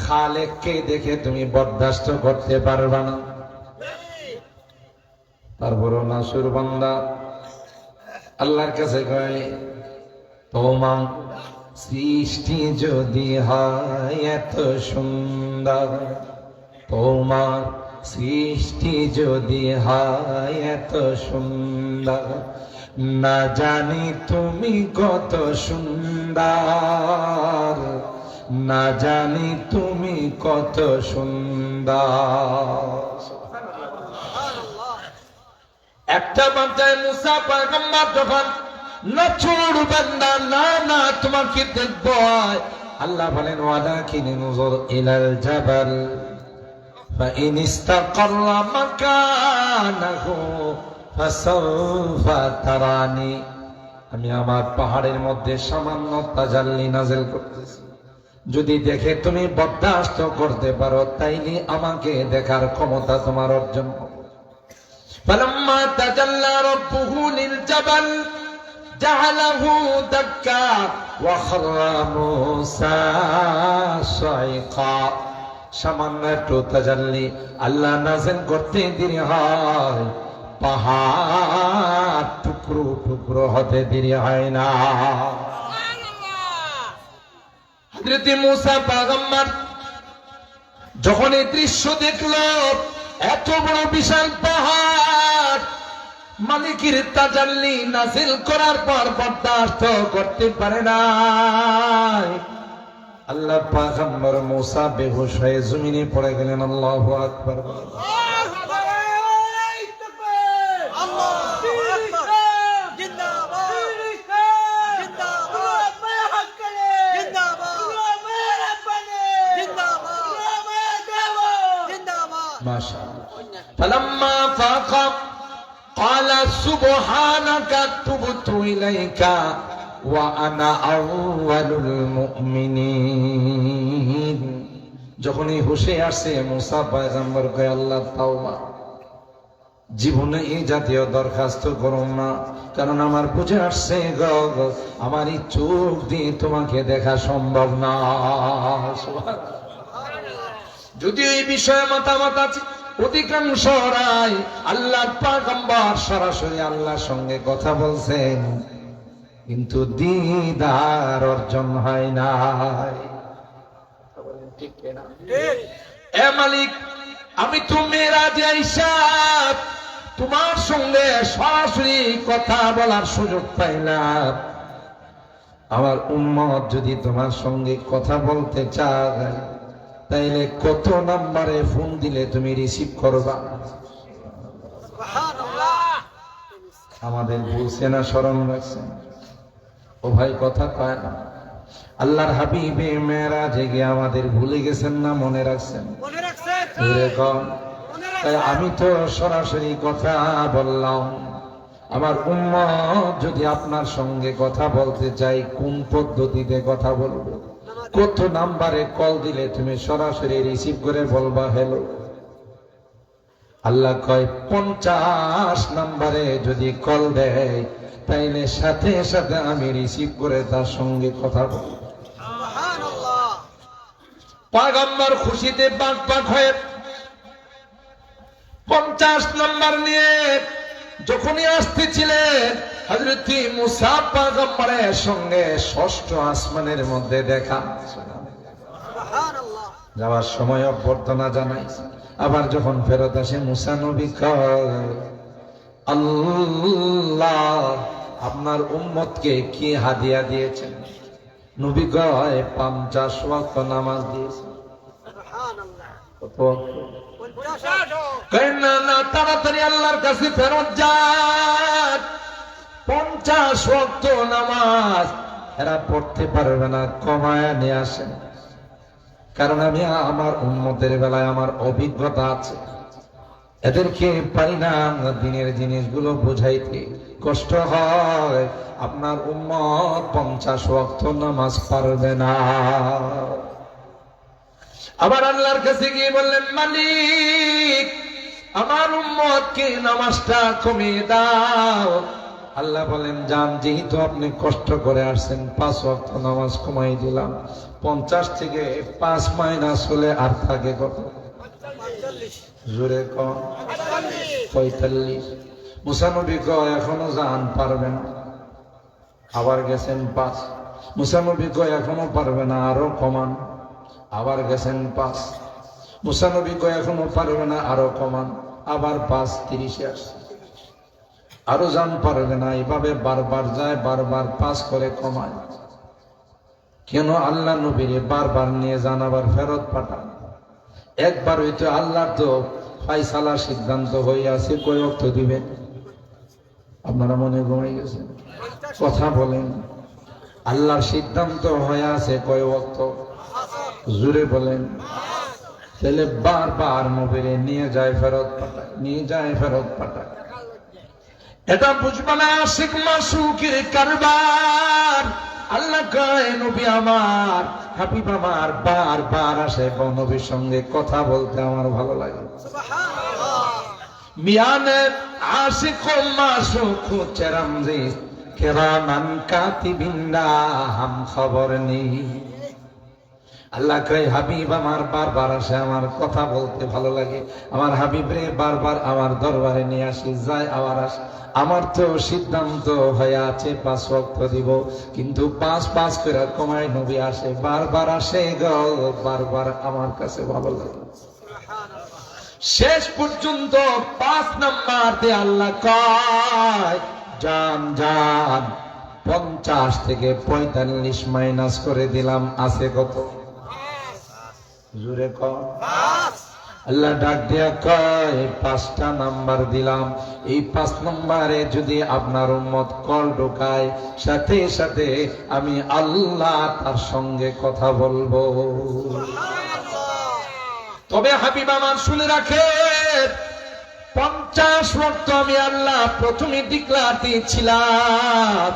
খালেককে দেখে তুমি বরদাস্ত করতে পারবা না। তারপরও নাসুর বান্দা আল্লাহর কাছে কয়, তোমার সৃষ্টি যদি হয় এত সুন্দর, তোমার সৃষ্টি যদি হয় এত সুন্দর, না জানি তুমি কত সুন্দর, না জানি তুমি কত সুন্দর। একটা বান্দায় মুসা পয়গম্বর যখন নাচুর বান্দা, না না তোমাকে দেখব, আল্লাহ বলেন ওয়ালাকিন নজর ইলাল জাবাল ফাইন ইস্তাকাররা মাকানাহু ফাসাউফা তারানি। আমি আমার পাহাড়ের মধ্যে সামান্য তাজাল্লি নাযিল করতেছি, যদি দেখে তুমি বরদাস্ত করতে পারো তাইলে আমাকে দেখার ক্ষমতা তোমার অর্জন হবে। فلما تجلى ربه للجبل جعله دكا وخر موسى صعقا। সামান্য একটু তাজাল্লি আল্লাহ নাযিল করতে দেরি হয়, পাহাড় টুকরো টুকরো হতে দেরি হয় না। হযরত মুসা পয়গম্বর যখন এই দৃশ্য দেখলো, এত বড় বিশাল পাহাড় মালিকের তাজাল্লি নাযিল করার পর বরদাস্ত করতে পারে না। আল্লাহ পয়গম্বর মুসা বেহুশ হয়ে জমিনে পড়ে গেলেন। আল্লাহু আকবার। فلما فاق قال سبحانك تبت إليك وأنا أول المؤمنين। যখনই হুঁশে আসে মুসা পয়গম্বর কয়, আল্লাহ তাওবা, জীবনে এই জাতীয় দরখাস্ত করো না, কারণ আমার বুঝে আসছে আমার এই চোখ দিয়ে তোমাকে দেখা সম্ভব না। যদি এই বিষয়ে মতামত আছে, অধিকাংশ রায় আল্লাহ পয়গম্বর সরাসরি আল্লাহর সঙ্গে কথা বলছেন, কিন্তু দিদার অর্জন হয় নাই। এ মালিক, আমি তো মেরাজে আইসা তোমার সঙ্গে সরাসরি কথা বলার সুযোগ পাইলাম। আমার উম্মত যদি তোমার সঙ্গে কথা বলতে চায়, তাইলে কত নাম্বারে ফোন দিলে তুমি রিসিভ করবা? আমাদের ভুলছে না, স্মরণ রাখছেন? ও ভাই কথা কয় না। আল্লাহর হাবিবে মেরাজে গিয়ে আমাদের ভুলে গেছেন না মনে রাখছেন? তাই আমি তো সরাসরি কথা বললাম। আমার উম্মত যদি আপনার সঙ্গে কথা বলতে চাই, কোন পদ্ধতিতে কথা বলবো? কত নাম্বারে কল দিলে তুমি সরাসরি রিসিভ করে বলবা হ্যালো? আল্লাহ কয় 50 নাম্বারে যদি কল দেয়, তাইলে সাথে সাথে আমি রিসিভ করে তার সঙ্গে কথা বলব। পয়গম্বর খুশিতে পাক পাক হয়ে 50 নাম্বার নিয়ে যখনই আসতেছিলেন, হযরত মুসা পয়গম্বরের সঙ্গে ষষ্ঠ আসমানের মধ্যে দেখা। যাওয়ার সময় অভ্যর্থনা জানাই, আবার যখন ফেরত আসে মুসা নবী কয়, আল্লাহ আপনার উম্মতকে কি হাদিয়া দিয়েছেন? নবী কয় 50 ওয়াক্ত নামাজ দিয়েছেন। কত ওয়াক্ত? না, তাড়াতাড়ি আল্লাহর কাছে ফেরত যান। 50 ওয়াক্ত নামাজ এরা পড়তে পারবে না, কমায়া নিয়ে আসেন। কারণ আমি আমার উম্মতের বেলায় আমার অভিজ্ঞতা আছে, এদেরকে পারি না দিনের জিনিসগুলো বোঝাইতে, কষ্ট হয়। আপনার উম্মত 50 ওয়াক্ত নামাজ পারবে না। আবার আল্লাহর কাছে গিয়ে বললেন, মালিক আমার উম্মতকে নামাজটা কমিয়ে দাও। আল্লাহ বলেন, যান, যেহেতু আপনি কষ্ট করে আসছেন, 5 ওয়াক্ত নামাজ কমাই দিলাম। 50 থেকে 5 মাইনাস হলে আর থাকে কত? জোরে কম 45। মুসা নবী কয় এখনো যান, পারবেন? আবার গেছেন 5। মুসা নবী কয় এখনো পারবে না, আরো কমান। আবার গেছেন 5। মুসা নবী কয় এখনো পারবে না, আরো কমান। আবার 5, 30 আসছে। আরো যান, পারবে না। এইভাবে বারবার যায়, বারবার 5 করে কমায়। কেন? আল্লাহ নবীরে বারবার নিয়ে যান, আবার ফেরত পাঠান। একবার হইতো আল্লাহর তো ফাইসালা সিদ্ধান্ত হইয়াছে, কয় ওয়াক্ত দিবেন? আপনারা মনে ঘুমাই গেছেন? কথা বলেন। আল্লাহর সিদ্ধান্ত হয়ে আছে কয় ওয়াক্ত? জুড়ে বলেন। তাহলে বারবার নবীরে নিয়ে যায়, ফেরত পাঠায়, নিয়ে যায়, ফেরত পাঠায়। এটা বুঝবে না আশিক মাসুকের কারবার। আল্লাহ কয়, নবী আমার, হাবিব আমার বারবার আসে এবং নবীর সঙ্গে কথা বলতে আমার ভালো লাগে। মিয়ানে আশিক মাশুক চেরামজি কিরামান কাতিবিনা হাম খবর নেই। আল্লাহ কয় হাবিব আমার বারবার আসে, আমার কথা বলতে ভালো লাগে, আমার হাবিব রে বারবার আমার দরবারে নিয়ে আসি, যায় আবার আসে। আমার তো সিদ্ধান্ত হয়ে আছে 5 ওয়াক্ত দিব, কিন্তু 5 করে কমায় নবী আসে, বারবার আসে গো, বারবার আমার কাছে ভালো লাগে। শেষ পর্যন্ত 5 নাম্বার দিয়ে আল্লাহ কয় জান জান 50 থেকে 45 মাইনাস করে দিলাম, আছে কত? জোরে কর। আল্লাহ ডাক দিয়া কয় 5টা নাম্বার দিলাম, এই 5 নম্বরে যদি আপনার উম্মত কল ঢোকায়, সাথে সাথে আমি আল্লাহ তার সঙ্গে কথা বলবো। তবে হাবিব আমার শুনে রাখে, 50 ওয়াক্ত আমি আল্লাহ প্রথমে ডিক্লার দিয়েছিলাম,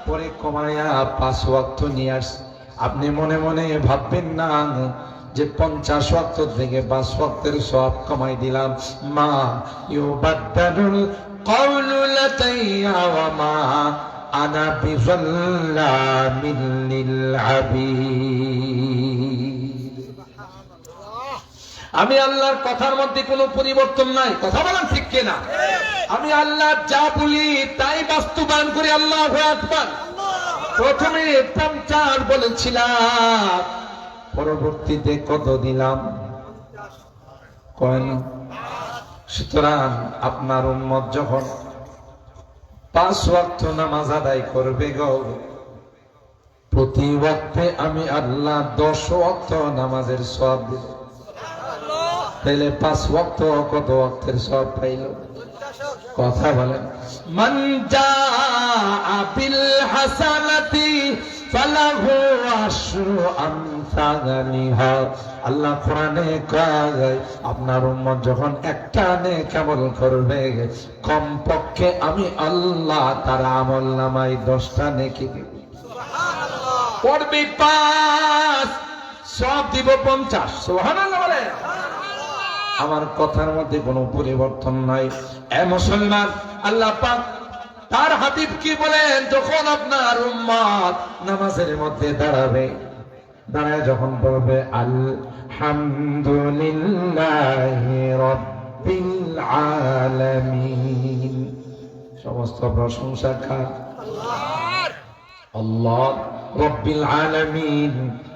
পরে কমায়া 5 ওয়াক্ত নিয়ে আসছি। আপনি মনে মনে ভাববেন না যে 50 ওয়াক্ত থেকে 5 ওয়াক্তের সওয়াব কমাই দিলাম। মা ইউবাদদালুল কওলু লাদাইয়া ওয়া মা আনা বিযাল্লামিন লিল আবিদ। আমি আল্লাহর কথার মধ্যে কোনো পরিবর্তন নাই, কথা বলেন ঠিক কিনা? আমি আল্লাহ যা বলি তাই বাস্তবায়ন করি। আল্লাহু আকবার। প্রথমে 50 বলেছিলাম, পরবর্তীতে কত দিলাম? কয় না? সুতরাং আপনার উম্মত যখন 5 ওয়াক্ত নামাজ আদায় করবে গো, প্রতি ওয়াক্তে আমি আল্লাহ 10 ওয়াক্ত নামাজের সওয়াব দেব। তাহলে 5 ওয়াক্ত কত ওয়াক্তের সওয়াব পাইল? কথা বলেন। মান জাআ বিল হাসানাতি ফালাহু আশরু আমসালিহা। আল্লাহ কোরআনে কয় আপনার উম্মত যখন একটা নেক আমল করবে, কমপক্ষে আমি আল্লাহ তার আমলনামায় 10টা নেকি দেব। সুবহানাল্লাহ। পড়বি 5, সওয়াব দিব 50। সুবহানাল্লাহ বলে। আমার কথার মধ্যে কোনো পরিবর্তন নাই। এ মুসলমান, আল্লাহ পাক তার হাবিব কি বলেন, যখন আপনার উম্মত নামাজের মধ্যে দাঁড়াবে, দাঁড়ায় যখন বলবে আলহামদুলিল্লাহি রাব্বিল আলামিন, সমস্ত প্রশংসা কার? আল্লাহর। আল্লাহ রাব্বিল আলামিন,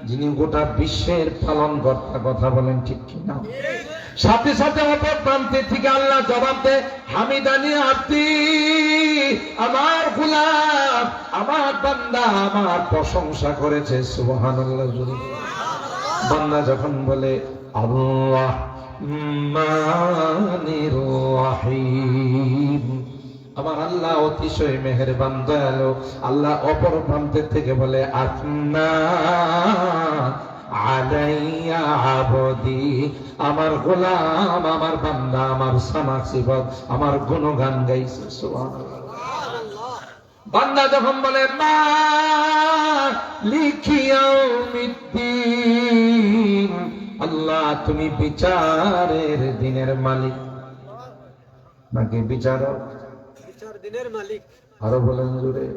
যিনি গোটা বিশ্বের পালনকর্তা। কথা বলেন ঠিক কিনা? সাথে সাথে অপর প্রান্তে থেকে আল্লাহ জবাব দেয় হামিদানি আব্দি, আমার গোলাম, আমার বান্দা আমার প্রশংসা করেছে। সুবহানাল্লাহ। বান্দা যখন বলে আল্লাহ্মানির রহিম, আমার আল্লাহ অতিশয় মেহেরবান দয়ালু, আল্লাহ অপর প্রান্তের থেকে বলে আফনা আলাইয়া আবদি, আমার গোলাম, আমার বান্দা, আমার সামাসিবত আমার গুণগান গাইছে। সুবহানাল্লাহ। বান্দা যখন বলে মালিকি ইয়াউমিদ্দিন, আল্লাহ তুমি বিচারের দিনের মালিক নাকি বিচারক? বিচার দিনের মালিক। আরো বলেন জোরে।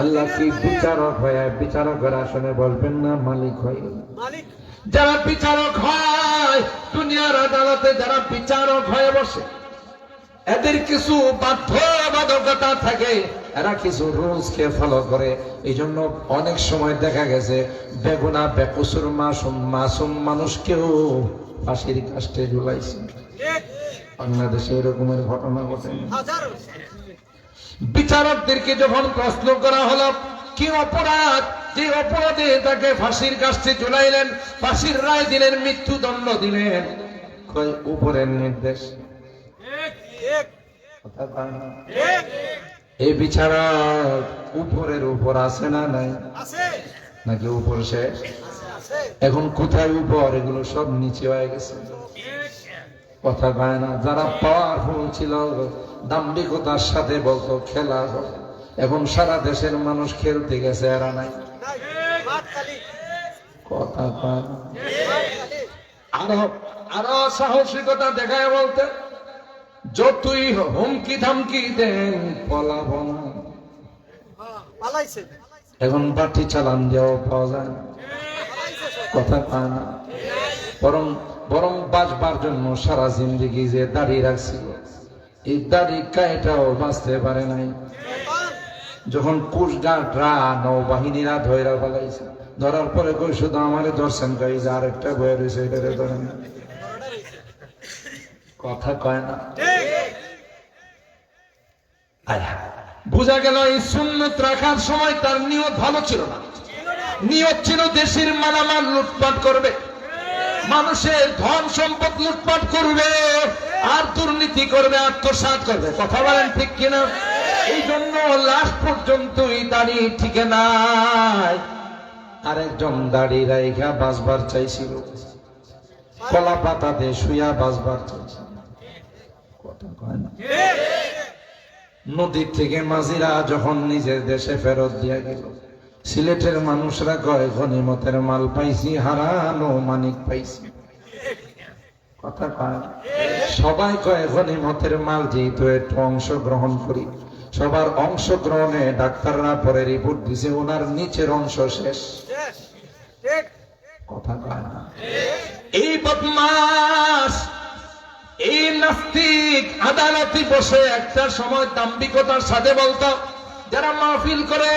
আল্লাহ কি বিচারক হয়? বিচারকের আসনে বলবেন না মালিক হয়? মালিক। যারা বিচারক হয় দুনিয়ার আদালতে, যারা বিচারক হয়ে বসে, এদের কিছু বাধ্যবাধকতা থাকে, এরা কিছু রুলস কে ফলো করে। এই জন্য অনেক সময় দেখা গেছে বেগুনা বেকসুর মাসুম মানুষকেও ফাঁসির কাস্টে ঝুলাইছে। বাংলাদেশে এরকমের ঘটনা ঘটে। বিচারকদেরকে যখন প্রশ্ন করা হলো কি অপরাধ, যে অপরাধে তাকে ফাঁসির কাস্টে ঝুলাইলেন, ফাঁসির রায় দিলেন, মৃত্যুদণ্ড দিলেন, উপরের নির্দেশ। এই বিচারক উপরের উপর আছে না নাই? নাকি উপর শেষ? এখন কোথায় উপর? এগুলো সব নিচে হয়ে গেছে। কথা কয় না। যারা পাওয়ারফুল ছিল দাম্ভিকতার সাথে বলতো খেলা, এখন সারা দেশের মানুষ খেলতে গেছে, এরা নাই। কথা কয় না। আরো সাহসিকতা দেখায় বলতে যতই হুমকি ধামকি দেন পলাবো না। এখন বাটি চালান দেওয়া পাওয়া যায় না, কথা পায় না। বরং বরং বাঁচবার জন্য সারা জিন্দেগি যে দাড়ি রাখছিল, এই দাড়ি কায়টাও বাঁচতে পারে নাই। যখন কুশগাঁটরা নৌবাহিনীরা ধৈরা ফেলাইছে, ধরার পরে কই শুধু আমারে ধরছেন, কই যে আরেকটা বয়ে রয়েছে এটারে ধরেন, কথা কয় না। বোঝা গেল এই সুন্নত রাখার সময় তার নিয়ত ভালো ছিল না। নিয়ত ছিল দেশের মালামাল লুটপাট করবে, মানুষের ধন সম্পদ লুটপাট করবে, আর দুর্নীতি করবে, আত্মসাৎ করবে। কথা বলেন ঠিক কিনা? এই জন্য লাস্ট পর্যন্তই দাড়ি ঠিক নাই। আরেকজন দাড়ি রাইখা বাঁচবার চাইছিল, কলা পাতাতে শুয়া বাঁচবার চাইছিল, কথা কয় না। নদীর থেকে মাঝিরা যখন নিজের দেশে ফেরত দিয়া গেল, সিলেটের মানুষরা কয় গনিমতের মাল পাইছি, হারানো মানিক পাইছি, কথা কয়। সবাই কয় গনিমতের মাল, যেহেতু একটু অংশগ্রহণ করি। সবার অংশগ্রহণে ডাক্তাররা পরে রিপোর্ট দিছে ওনার নিচের অংশ শেষ, কথা কয় না। এই বদমাস, এই নাস্তিক আদালতে বসে একটা সময় দাম্ভিকতার সাথে বলতো, যারা মাহফিল করে,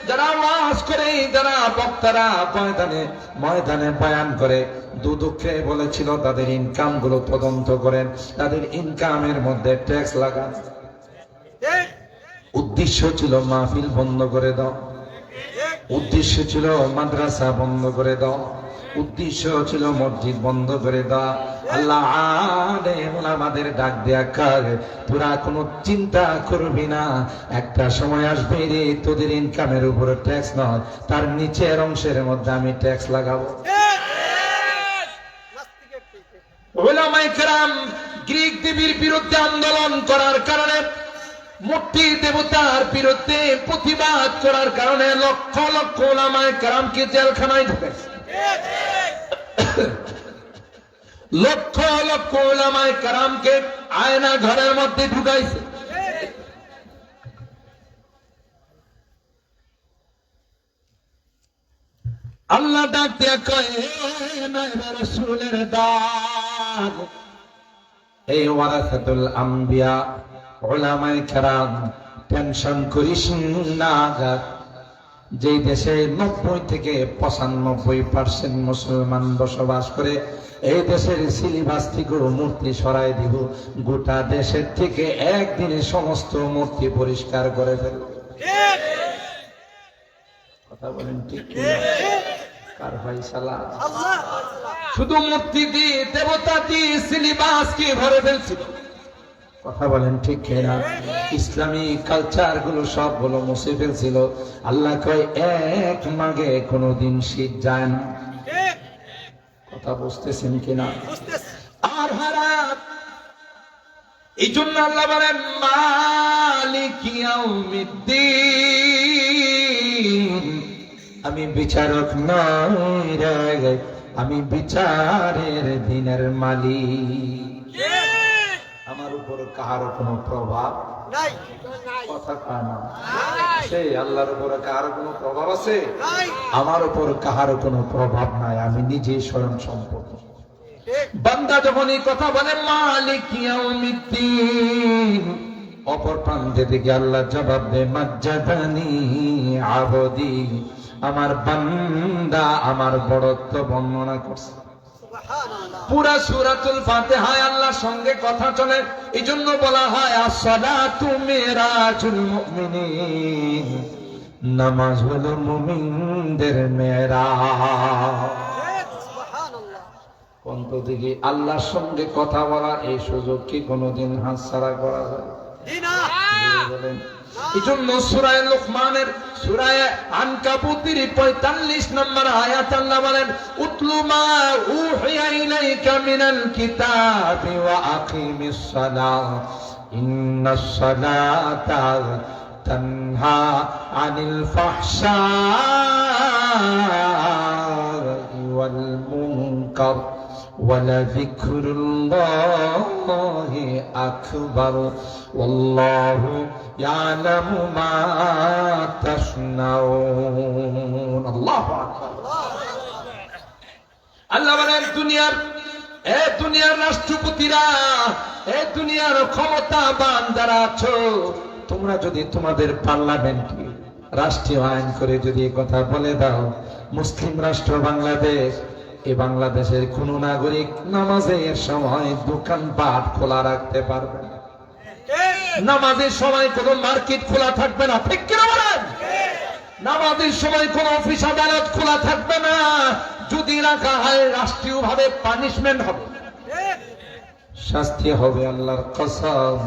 যারা ওয়াজ করে, যারা বক্তারা ময়দানে ময়দানে বয়ান করে, দুদুক্ষে বলেছিল তাদের ইনকাম গুলো তদন্ত করেন, তাদের ইনকামের মধ্যে ট্যাক্স লাগান। উদ্দেশ্য ছিল মাহফিল বন্ধ করে দাও, উদ্দেশ্য ছিল মাদ্রাসা বন্ধ করে দাও, উদ্দেশ্য ছিল মসজিদ বন্ধ করে দাও। আল্লাহ আমাদের ডাক দেয়া কার, তোরা কোনো চিন্তা করবি না, একটা সময় আসবে রে তোদের ইনকামের উপরে ট্যাক্স নয়, তার নিচের অংশের মধ্যে আমি ট্যাক্স লাগাবো। উলামায়ে কেরাম গ্রিক দেবীর বিরুদ্ধে আন্দোলন করার কারণে, মূর্তি দেবতার বিরুদ্ধে প্রতিবাদ করার কারণে লক্ষ লক্ষ উলামায়ে কেরামকে জেলখানায় ঢুকেছে। লক্ষ লক্ষ উলামায়ে কেরামকে আয়না ঘরের মধ্যে ঢুকাইছে। আল্লাহ ডাক দিয়া কয়, রাসূলের ডাক, এই ওয়ারাসাতুল আম্বিয়া উলামায়ে কেরাম, টেনশন করিস না। যে দেশে 90 থেকে 95% মুসলমান বসবাস করে, এই দেশের সিলেবাস থেকে মূর্তি সরাই দিব, গোটা দেশের থেকে একদিনে সমস্ত মূর্তি পরিষ্কার করে ফেলব। কথা বলেন ঠিক কি? কার ফয়সালা? শুধু মূর্তি দিয়ে, দেবতা দিয়ে সিলেবাস কি ভরে ফেলছিল, কথা বলেন ঠিক কিনা? ইসলামী কালচার গুলো সবগুলো মুছে ফেলছিল। আল্লাহ কয় এক মাগে কোনদিন শীত যায় না, কথা বুঝতেছেন কিনা? আর হারাত, এই জন্য আল্লাহ বলেন মালিক ইয়াউমিদ্দিন, আমি বিচারক নই রে, আমি বিচারের দিনের মালিক। আমার উপর কাহারও কোনো প্রভাব নাই, কথা কয় না। সেই আল্লাহর উপর কাহারও কোনো প্রভাব আছে? আমার উপর কাহারও কোনো প্রভাব নাই, আমি নিজেই স্বয়ং সম্পূর্ণ। বান্দা যখন এই কথা বলে মালিক ইয়াউমিদ্দিন, অপর প্রান্তে থেকে আল্লাহ জবাব দেয় মাজ্জাদানি আবদি, আমার বান্দা আমার বড়ত্ব বর্ণনা করছে। পুরা সূরাতুল ফাতিহায় আল্লাহর সঙ্গে কথা চলে, এই জন্য বলা হয় as-সালাতু মিরাজুল মুমিনিন, নামাজ হলো মুমিনদের মেরাজ। অন্ত থেকে আল্লাহর সঙ্গে কথা বলার এই সুযোগ কি কোনোদিন হাতছাড়া করা যায়? এই জন্য সূরা লুকমানের সূরা আনকাবুতের 45 নম্বর আয়াত আল্লাহ বলেন উতলু মা উহিয়া ইলাইকা মিনাল কিতাবি ওয়া আকিমিস সালাহ ইন্নাস সালাতা তানহা আনিল ফাহশাই ওয়াল মুনকার ওয়ালাযিকরুল্লাহি আকবার ওয়াল্লাহু ইয়ালামু মা তাসনাউন। আল্লাহু আকবার। আল্লাহ বলেন দুনিয়ার রাষ্ট্রপতিরা, দুনিয়ার ক্ষমতাবান যারা আছো, তোমরা যদি তোমাদের পার্লামেন্টে রাষ্ট্রীয় আইন করে যদি কথা বলে দাও, মুসলিম রাষ্ট্র বাংলাদেশ, এই বাংলাদেশের কোন নাগরিক নামাজের সময় দোকানপাট খোলা রাখতে পারবে না, নামাজের সময় কোন মার্কেট খোলা থাকবে না, ঠিক কিনা বলেন? নামাজের সময় কোন অফিস আদালত খোলা থাকবে না। যদি রাখা হয় রাষ্ট্রীয় ভাবে পানিশমেন্ট হবে, শাস্তি হবে। আল্লাহর কসম,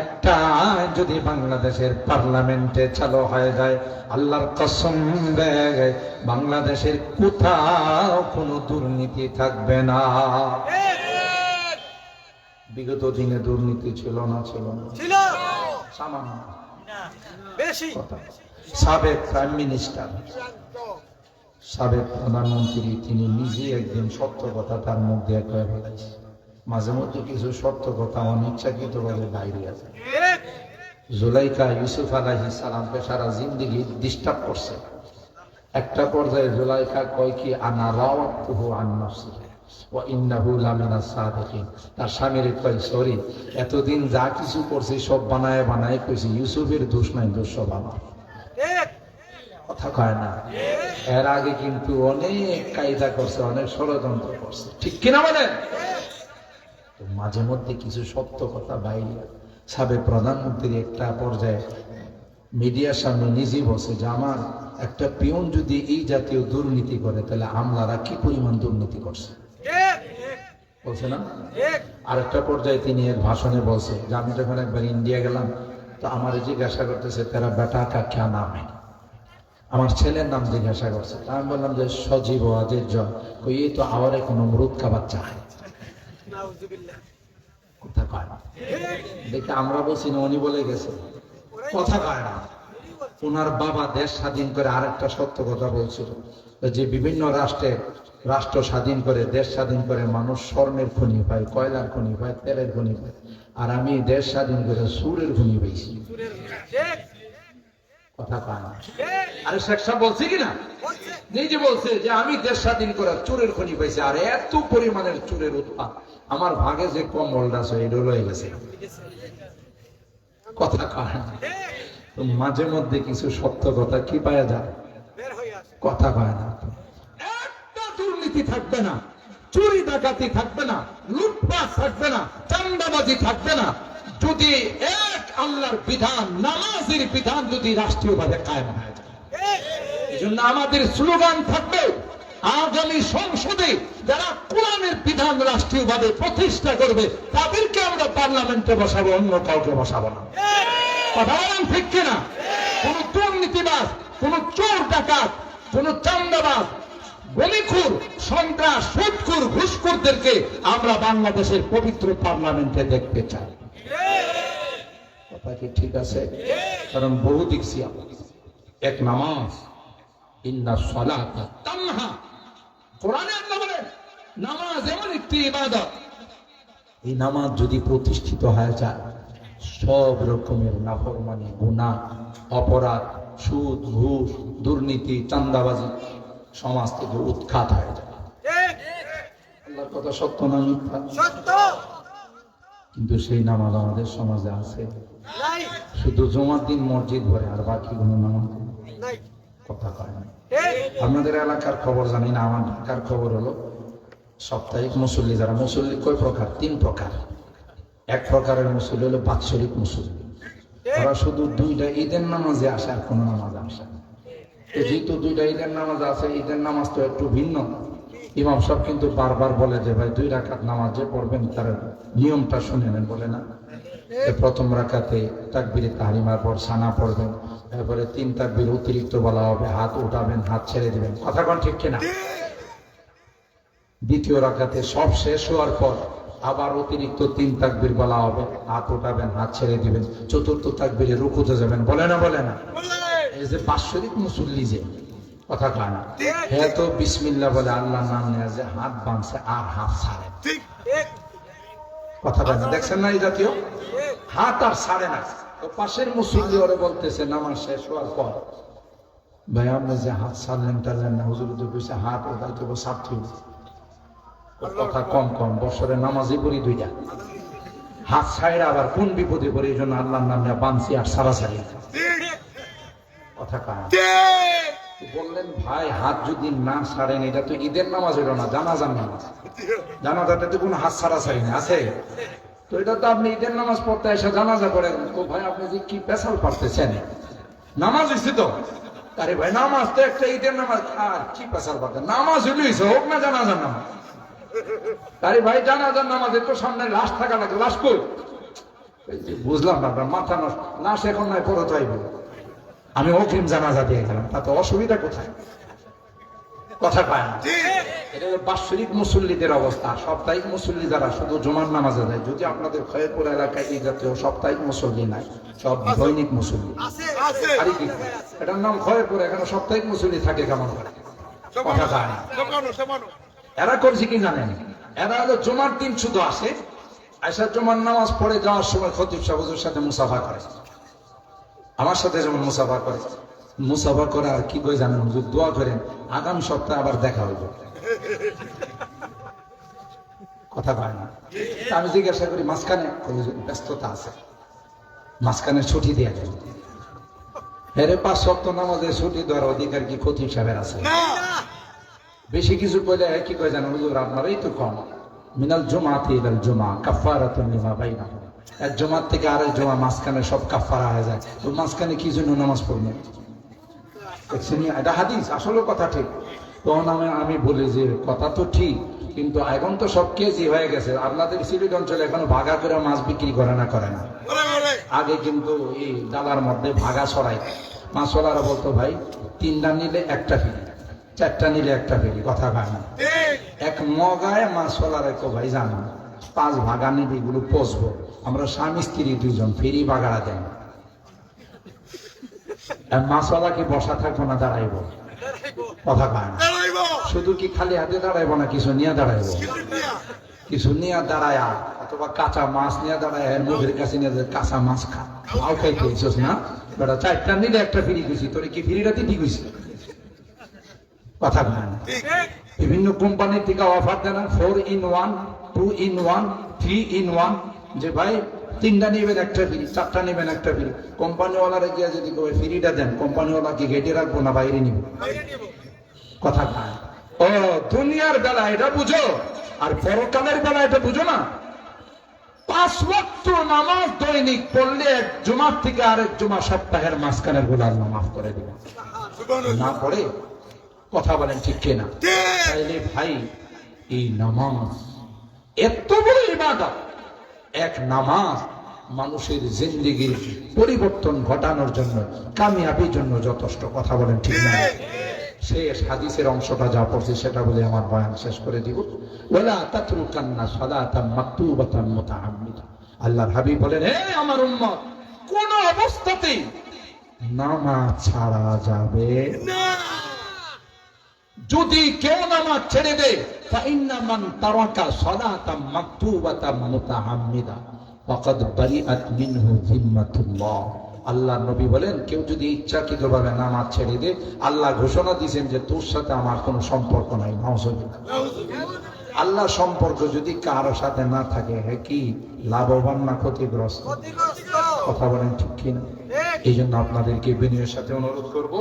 একটা আইন যদি বাংলাদেশের পার্লামেন্টে চালু হয়ে যায়, আল্লাহর কসম দেয় বাংলাদেশের কোথাও কোনো দুর্নীতি থাকবে না। বিগত দিনে দুর্নীতি ছিল না? ছিল না? ছিল সামান্য, বেশি। সাবেক প্রাইম মিনিস্টার, সাবেক প্রধানমন্ত্রী, তিনি নিজে একদিন সত্য কথা তার মুখ দিয়ে কয়ে ফেলেছে। মাঝে মধ্যে কিছু সত্য কথা অনিচ্ছাকৃত ভাবে বাইরে আছে। জুলাইখা ইউসুফ আলাইহিস সালামকে সারা জিন্দেগি ডিস্টার্ব করছে। একটা পর্যায়ে জুলাইখা কয় কি, আনা রাওয়াতুহু আন নাফসিহি ওয়া ইন্নাহু লামিনাস সাদিকিন। তার স্বামীর কয়, সরি, এতদিন যা কিছু করছে সব বানায় বানায় কইছি, ইউসুফের দোষ নাই, দোষ সব আমার। কথা কয় না? এর আগে কিন্তু অনেক কায়দা করছে, অনেক ষড়যন্ত্র করছে, ঠিক কিনা বলেন? মাঝে মধ্যে কিছু সত্য কথা বাইরে। সাবেক প্রধানমন্ত্রী একটা পর্যায়ে মিডিয়ার সামনে নিজেই বসে যে আমার একটা পিয়ন যদি এই জাতীয় দুর্নীতি করে, তাহলে আমলারা কি পরিমাণ দুর্নীতি করছে, বলছে না? আর একটা পর্যায়ে তিনি এর ভাষণে বলছে যে আমি যখন একবার ইন্ডিয়া গেলাম, তো আমার জিজ্ঞাসা করতেছে তেরা বেটা কা ক্যা নাম है, আমার ছেলের নাম জিজ্ঞাসা করছে। আমি বললাম যে সজীব আজের জন, কই এই তো আমার এক নমরুদ কা বাচ্চা है। কথা কয় না? দেখে আমরা বলছি না, উনি বলে গেছে। কথা কয় না? ওনার বাবা দেশ স্বাধীন করে আরেকটা সত্য কথা বলছিল যে বিভিন্ন রাষ্ট্র স্বাধীন করে, দেশ স্বাধীন করে মানুষ স্বর্ণের খনি পায়, কয়লার খনি পায়, তেলের খনি পায়, আর আমি দেশ স্বাধীন করে সুরের খনি পাইছি। কথা কয় না? আরে শেখ সাহেব বলছে কিনা? নিজে বলছে যে আমি দেশ স্বাধীন করে চোরের খনি পাইছি, আর এত পরিমাণের চোরের উৎপাদ আমার ভাগে যে কম্বলটা আছে এটা লয়ে গেছে। কথা কয় না? মাঝে মধ্যে কিছু সত্য কথা কি পাওয়া যায়, কথা কয় না? একটা দুর্নীতি থাকবে না, চুরি ডাকাতি থাকবে না, লুটপাট থাকবে না, চাঁদাবাজি থাকবে না, যদি এক আল্লাহর বিধান, নামাজের বিধান যদি রাষ্ট্রীয়ভাবে কায়েম হয়ে যায়। এই জন্য আমাদের স্লোগান থাকবে, আগামী সংসদে যারা কোরআনের বিধান রাষ্ট্রীয়ভাবে প্রতিষ্ঠা করবে তাদেরকে আমরা পার্লামেন্টে বসাবো, অন্য কাউকে বসাবো না। কথা বলেন ঠিক কিনা? কোন দুর্নীতিবাজ, কোন চোর ডাকাত, কোন চাঁদাবাজ, গনিখুর, সন্ত্রাস, সুদখুর, ঘুষখোরদেরকে আমরা বাংলাদেশের পবিত্র পার্লামেন্টে দেখতে চাই। কথা কি ঠিক আছে? কারণ বহু দেখছি আমরা, এক নামাজ, ইন্না সালাতা তানহা, কোরআনে আল্লাহ বলেন নামাজ এমন একটি ইবাদত, এই নামাজ যদি প্রতিষ্ঠিত হয়ে যায় সব রকমের নাফরমানি, গুনাহ, অপরাধ, সুদ, ঘুষ, দুর্নীতি, চাঁদাবাজি সমাজ থেকে উৎখাত হয়ে যায়। আল্লাহর কথা সত্য না মিথ্যা? সত্য। কিন্তু সেই নামাজ আমাদের সমাজে আছে, শুধু জুমার দিন মসজিদ ভরে, আর বাকি কোনো নামাজ নাই। কথা কয় না? আপনাদের এলাকার খবর জানি না, আমার ঢাকার খবর হলো সাপ্তাহিক মুসল্লি, যারা মুসল্লি কয় প্রকার? 3 প্রকার। এক প্রকারের মুসল্লি হলো বাৎসরিক মুসল্লি, ওরা শুধু 2টা ঈদের নামাজে আসে, আর কোনো নামাজে আসে না। যেহেতু 2টা ঈদের নামাজ আছে, ঈদের নামাজ তো একটু ভিন্ন। ইমাম সাহেব কিন্তু বারবার বলে যে ভাই 2 রাকাত নামাজ যে পড়বেন তার নিয়মটা শুনে নেন, বলে না? প্রথম রাকাতে তাকবীরে তাহরিমার পর সানা পড়বেন, তারপরে 3 তাকবীর অতিরিক্ত বলা হবে, হাত উঠাবেন, হাত ছেড়ে দিবেন। কথা কোন ঠিক কিনা? দ্বিতীয় রাকাতে সব শেষ হওয়ার পর আবার অতিরিক্ত 3 তাকবীর বলা হবে, হাত উঠাবেন, হাত ছেড়ে দিবেন। চতুর্থ তাকবীরে রুকুতে যাবেন, বলে না? বলে না? এই যে বাৎসরিক মুসল্লি, যে কথা কয় না, হ্যাঁ তো বিসমিল্লাহ বলে আল্লাহর নাম নিয়ে যে হাত বাঁধছে আর হাত ছাড়ে। কথা বলে না, দেখছেন না এই জাতীয় হাত আর ছাড়ে না। তো পাশের মুসল্লি ওরে বলতেছে নামাজ শেষ হওয়ার পর, ভাই আপনি যে হাত ছাড়লেন টাড়লেন না, হুজুর তো কইছে হাত ওটাই তো ছাড়তে হবে। কথা কম কম, বছরে নামাজই পড়ি দুইটা, হাত ছাড়া আবার কোন বিপদে পড়ে, এই জন্য আল্লাহর নামে বানছি আর সারাসারি কথা কান। বললেন ভাই হাত যদি না ছাড়েন, এটা তো ঈদের নামাজ হইল না, জানাজার নামাজ, জানাজাতে তো কোনো হাত ছাড়াছাড়ি না আছে, তো এটা তো আপনি ঈদের নামাজ পড়তে এসে জানাজা পড়েন। তো ভাই আপনি যে কি পেশাল পারতেছেন, নামাজ হয়েছে তো, আরে ভাই নামাজ তো একটা ঈদের নামাজ, আর কি পেশাল পারতেন, নামাজ হইলেছে হোক না জানাজার নামাজ। আরে ভাই জানাজার নামাজে তো সামনে লাশ থাকা লাগে, লাশ কই? বুঝলাম না, মাথা নষ্ট, লাশ এখন নাই পরে চাইব, আমি অগ্রিম জানাজা দিয়ে গেলাম, তাতে অসুবিধা কোথায়? কথা পায় না। এটা হলো বাৎসরিক মুসল্লিদের অবস্থা। সাপ্তাহিক মুসল্লি যারা শুধু জুমার নামাজে যায়, যদি আপনাদের খয়েরপুর এলাকায় এই জাতীয় সাপ্তাহিক মুসল্লি নাই, সব দৈনিক মুসল্লি। আরে কি এটার নাম খয়েরপুর, এখানে সাপ্তাহিক মুসল্লি থাকে কেমন করে? কথা পায় না। এরা করছে কি জানেন, এরা হলো জুমার দিন শুধু আসে, আয়সা জুমার নামাজ পড়ে যাওয়ার সময় খতিব সাহেব হুজুরের সাথে মুসাফা করে, আমার সাথে যেমন মুসাফা করে, মুসাফা করে আর কি কই জানেন, হুজুর দোয়া করেন আগামী সপ্তাহে আবার দেখা হইব। কথা পায় না। আমি জিজ্ঞাসা করি মাঝখানে, ব্যস্ততা আছে, মাঝখানে ছুটি দিয়ে দেন। হেরে 5 ওয়াক্ত নামাজে ছুটি দেওয়ার অধিকার কি খতিব সাহেবের আছে? বেশি কিছু কইলে কি কয় জানেন, হুজুর আপনারই তো কম, মিনাল জুমাতি ইলাল জুমা কাফারাতুন লিমা বাইনাহুম, এক জুমার থেকে আরেক জুমা মাঝখানে সব কাফারা হয়ে যায়, তো মাঝখানে কি জন্য নামাজ পড়বেন? এটা হাদিস, আসলে কথা ঠিক। তখন আমি বলি যে কথা তো ঠিক, কিন্তু এখন তো সব কেজি হয়ে গেছে, আপনাদের সিলেট অঞ্চলে এখনো ভাগা করে মাছ বিক্রি করে না, করে না। আগে কিন্তু এই ডালার মধ্যে ভাগা ছড়াই, মাছওয়ালারা বলতো ভাই 3টা নিলে একটা ফিরি, 4টা নিলে একটা ফিরি, কথা পায় না। এক মগায় মাছওয়ালারা কো ভাই জানো 5 ভাগা নিলে এগুলো পচবো, আমরা স্বামী স্ত্রী 2জন ফেরি ভাগাড়া দেন। মাছওয়ালা কি বসা থাকবো না দাঁড়াইবো? কথা পায় না। শুধু কি খালি হাতে দাঁড়াইবো না, কিছু নিয়ে দাঁড়াইবো, কিছু নিয়ে দাঁড়ায়, অথবা কাঁচা মাছ নিয়ে দাঁড়ায়, মুখের কাছে নিয়ে কাঁচা মাছ খাও খাইতে ইচ্ছিস না বেটা, 4টা নিলে একটা ফ্রি গেছি, তোর কি ফ্রিটা দিতে গেছি? কথা পায় না। বিভিন্ন কোম্পানির থেকে offer then 4 in 1, 2 in 1, 3 in 1, যে ভাই 3টা নেবেন একটা ফ্রি, 4টা নেবেন একটা ফ্রি। কোম্পানিওয়ালারা গিয়ে যদি ফ্রিটা দেন, কোম্পানিওয়ালা কি গেটে রাখবো না বাইরে নিব? কথা পায়। ও দুনিয়ার বেলা এটা বুঝো, আর পরকালের বেলা এটা বুঝো না। 5 ওয়াক্ত নামাজ দৈনিক পড়লে এক জুমার থেকে আরেক জুমা সপ্তাহের মাঝখানের গুলো আল্লাহ মাফ করে দিবেন। না পড়ে কথা বলেন ঠিক কিনা? তাইলে ভাই এই নামাজ এত বড় ইবাদত, এক নামাজ মানুষের জিন্দেগির পরিবর্তন ঘটানোর জন্য, কামিয়াবির জন্য যথেষ্ট। কথা বলেন ঠিক না? শেষ হাদিসের অংশটা যা পড়ছি সেটা বলে আমার বয়ান শেষ করে দিব। ওয়ালা তাতরুকান্না সালাতাম মাকতুবাতাম মুতাআম্মিদা, আল্লাহর হাবিব বলেন, হে আমার উম্মত, কোন অবস্থাতেই নামাজ ছাড়া যাবে না। যদি কেউ নামাজ ছেড়ে দেয়, ফাইন্না মান তারাকা সালাতাম মাকতুবাতাম মুতাআম্মিদা ফাকাদ বারিআত মিনহু যিম্মাতুল্লাহ। আল্লাহ নবী বলেন, কেউ যদি ইচ্ছাকৃতভাবে নামাজ ছেড়ে দেয়, আল্লাহ ঘোষণা দিয়েছেন যে তোর সাথে আমার কোনো সম্পর্ক নাই। আল্লাহ সম্পর্ক যদি কারো সাথে না থাকে, হ্যাঁ কি লাভবান না ক্ষতিগ্রস্ত? কথা বলেন ঠিক কিনা? এই জন্য আপনাদেরকে বিনয়ের সাথে অনুরোধ করব,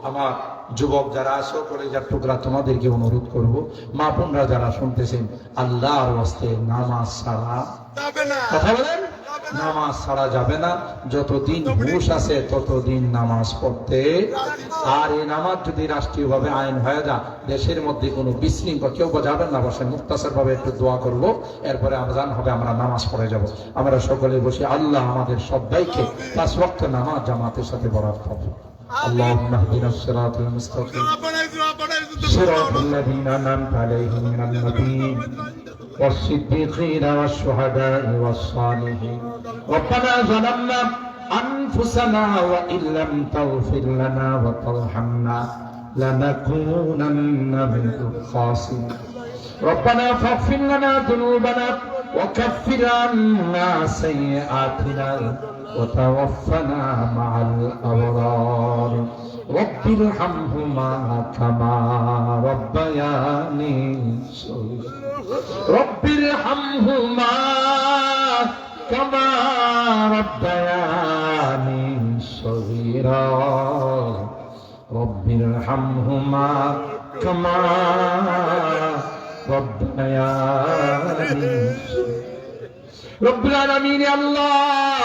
আমার যুবক যারা আছো, কলেজার টুকরা, তোমাদেরকে অনুরোধ করব, মা বোনরা যারা শুনতেছেন, আল্লাহর ওয়াস্তে নামাজ ছাড়া যাবে না। কথা বলেন, নামাজ ছাড়া যাবে না। যতদিন হুঁশ আছে ততদিন নামাজ পড়তে। আর এই নামাজ যদি রাষ্ট্রীয়ভাবে আইন হয়ে যায়, দেশের মধ্যে কোনো বিশৃঙ্খলা, কেউ যাবেন না, বসে মুক্তাসর ভাবে একটু দোয়া করব, এরপরে আজান হবে, আমরা নামাজ পড়ে যাব। আমরা সকলে বসে আল্লাহ আমাদের সবাইকে 5 ওয়াক্ত নামাজ জামাতের সাথে বরাত করব। আল্লাহুম্মা ইহদিনাস সিরাতাল মুস্তাকিম সিরাতাল লাযীনা আন'আমতা আলাইহিম মিনান নাবিয়্যিন والصديقين والشهداء والصالحين ربنا ظلمنا أنفسنا وإن لم تغفر لنا وترحمنا لنكونن من الخاسرين ربنا فاغفر لنا ذنوبنا وكفر عنا سيئاتنا وتوفنا مع الأبرار رب ارحمهما كما ربياني صغيرا رب ارحمهما كما ربياني صغيرا رب ارحمهما كما ربياني রব্বুল আলামিন আল্লাহ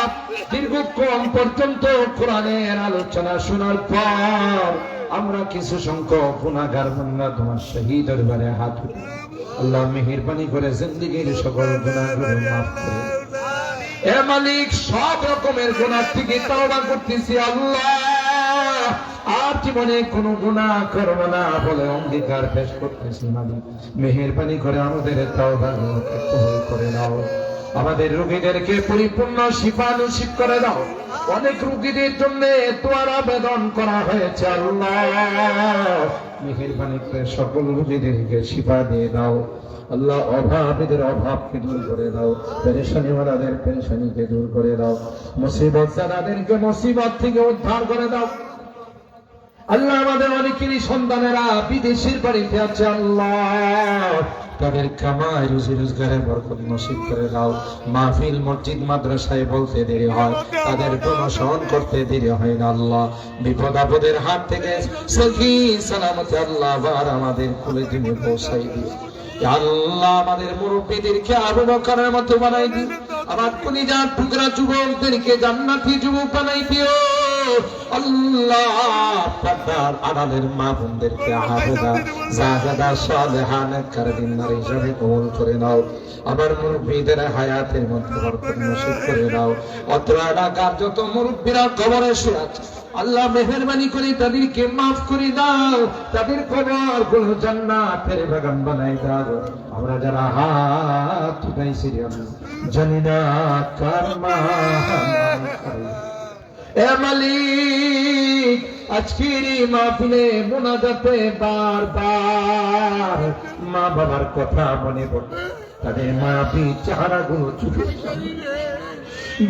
দীর্ঘক্ষণ পর্যন্ত কোরআনের আলোচনা শোনার পর আমরা কিছু সংখ্যক গুনাহগার বান্দা তোমার শহীদ দরবারে হাত উঠাই আল্লাহ মেহেরবানি করে জিন্দেগীর সকল গুনাহগুলো মাফ করে এ মালিক সব রকমের গুনাহ থেকে তওবা করতেছি আল্লাহ আর জীবনে কোনো গুনাহ করব না বলে অঙ্গীকার পেশ করতেছি মালিক মেহেরবানি করে আমাদের তওবা কবুল করে নাও আমাদের রোগীদেরকে পরিপূর্ণ শিফা নসিব করে দাও অনেক রোগীদের জন্য দোয়ার আবেদন করা হয়েছে আল্লাহ মেহেরবানি করে সকল রোগীদেরকে শিফা দিয়ে দাও আল্লাহ অভাবীদের অভাবকে দূর করে দাও পেরেশানিওয়ালাদের পেরেশানিকে দূর করে দাও মুসিবত জানাদেরকে মুসিবত থেকে উদ্ধার করে দাও আল্লাহ আমাদের অনেকেরই সন্তানেরা বিদেশের বাড়িতে আছে আল্লাহ তাদের কামাই রুজি রোজগারে বরকত নসিব করে দাও মাহফিল মসজিদ মাদ্রাসায় বলতে দেরি হয় তাদের প্রমোশন করতে দেরি হয় না আল্লাহ বিপদ আপদের হাত থেকে সহি সালামতে আল্লাহ বার আমাদের কুলে তুমি পৌঁছাই দিও আল্লাহ আমাদের মুরব্বীদেরকে আবু বকরের মতো বানাই দিও আমার কলিজার টুকরা যুবকদেরকে জান্নাতি যুবক বানাই দিও আল্লাহ পর্দার আড়ালের মা বোনদেরকে হাফেজা জাহেদা সালেহা নেককারদিন নারী হিসেবে কবুল করে নাও আমার মুরব্বীদের হায়াতের মধ্যে বরকত নসিব করে দাও অত্র এলাকার যত মুরব্বীরা কবরে শুয়ে আছে আল্লাহ মেহেরবানি করে তাদেরকে মাফ করে দাও তাদের কবর গুলো জান্নাতের বাগান বানাই দাও আমরা যারা হাত উঠাইছি জানি না কার মা এ মালিক আজকের এই মাহফিলে মুনাজাতে বারবার মা বাবার কথা মনে পড়ে তাদের মায়াবী চেহারাগুলো চোখে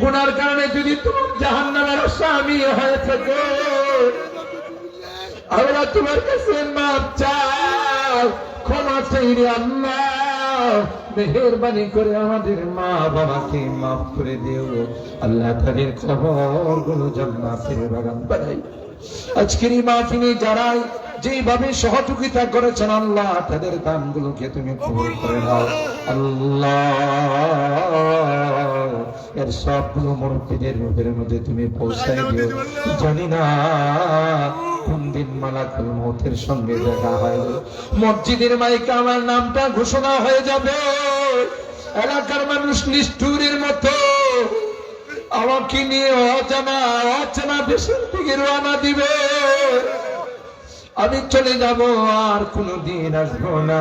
গুনার কারণে যদি তুমি জাহান্নামের স্বামী হয়ে থাকো আমরা তোমার কাছে মাপ চাও ক্ষমা চাই রে আল্লাহ মেহেরবানি করে আমাদের মা বাবাকে মাফ করে দিও আল্লাহ তাদের কবরগুলো জান্নাতের বাগান বানাই আজকের এই মাহফিলে যারাই যেভাবে সহযোগিতা করেছেন আল্লাহ তাদের দানগুলোকে তুমি কবুল করে নাও আল্লাহ এর সবগুলো মুরব্বীদের রূপের মধ্যে তুমি পৌঁছাই দিও জানি না কোন দিন মালাকুল মউতের সঙ্গে দেখা হয় মসজিদের মাইকে আমার নামটা ঘোষণা হয়ে যাবে এলাকার মানুষ নিষ্ঠুরের মতো আমাকে নিয়ে অচেনা দেশের দিকে রওনা দিবে আমি চলে যাব আর কোনদিন আসবো না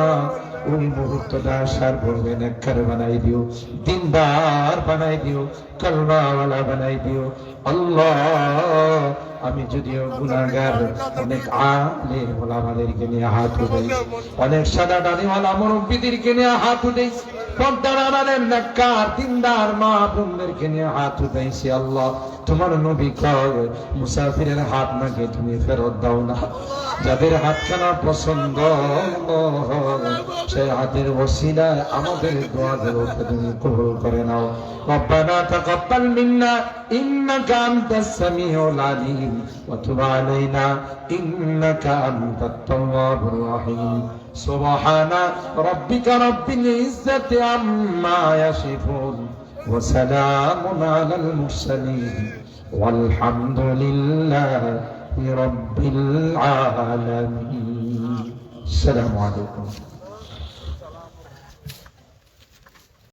ওই মুহূর্তটা আসার পূর্বে নেককার বানাই দিও দিনদার বানাই দিও কলমাওয়ালা বানাই দিও আল্লাহ আমি যদিও গুনাহগার অনেক আলেম ওলামাদেরকে নিয়ে হাত উঠাই অনেক সাদা দাড়িওয়ালা মুরব্বীদেরকে নিয়ে হাত উঠাই পর্দার আড়ালের নেককার দিনদার মা বোনদেরকে নিয়ে হাত উঠাইছি আল্লাহ তোমার নবী কয় মুসাফিরের হাত নাকি তুমি ফেরত দাও না যাদের হাতখানা পছন্দ সেই হাতের ওসিলায় আমাদের দোয়াগুলোকে তুমি কবুল করে নাও রব্বানা তাকাব্বাল মিন্না ইন্নাকা আনতাস সামিউল আলিম ওয়া তুব আলাইনা ইন্নাকা আনতাত তাওয়াবুর রহিম সুবহানা রাব্বিকা রাব্বিল ইজ্জাতি আম্মা ইয়াসিফুন ওয়া সালামুন আলাল মুরসালিন walhamdulillahi rabbil alamin. Assalamu alaikum.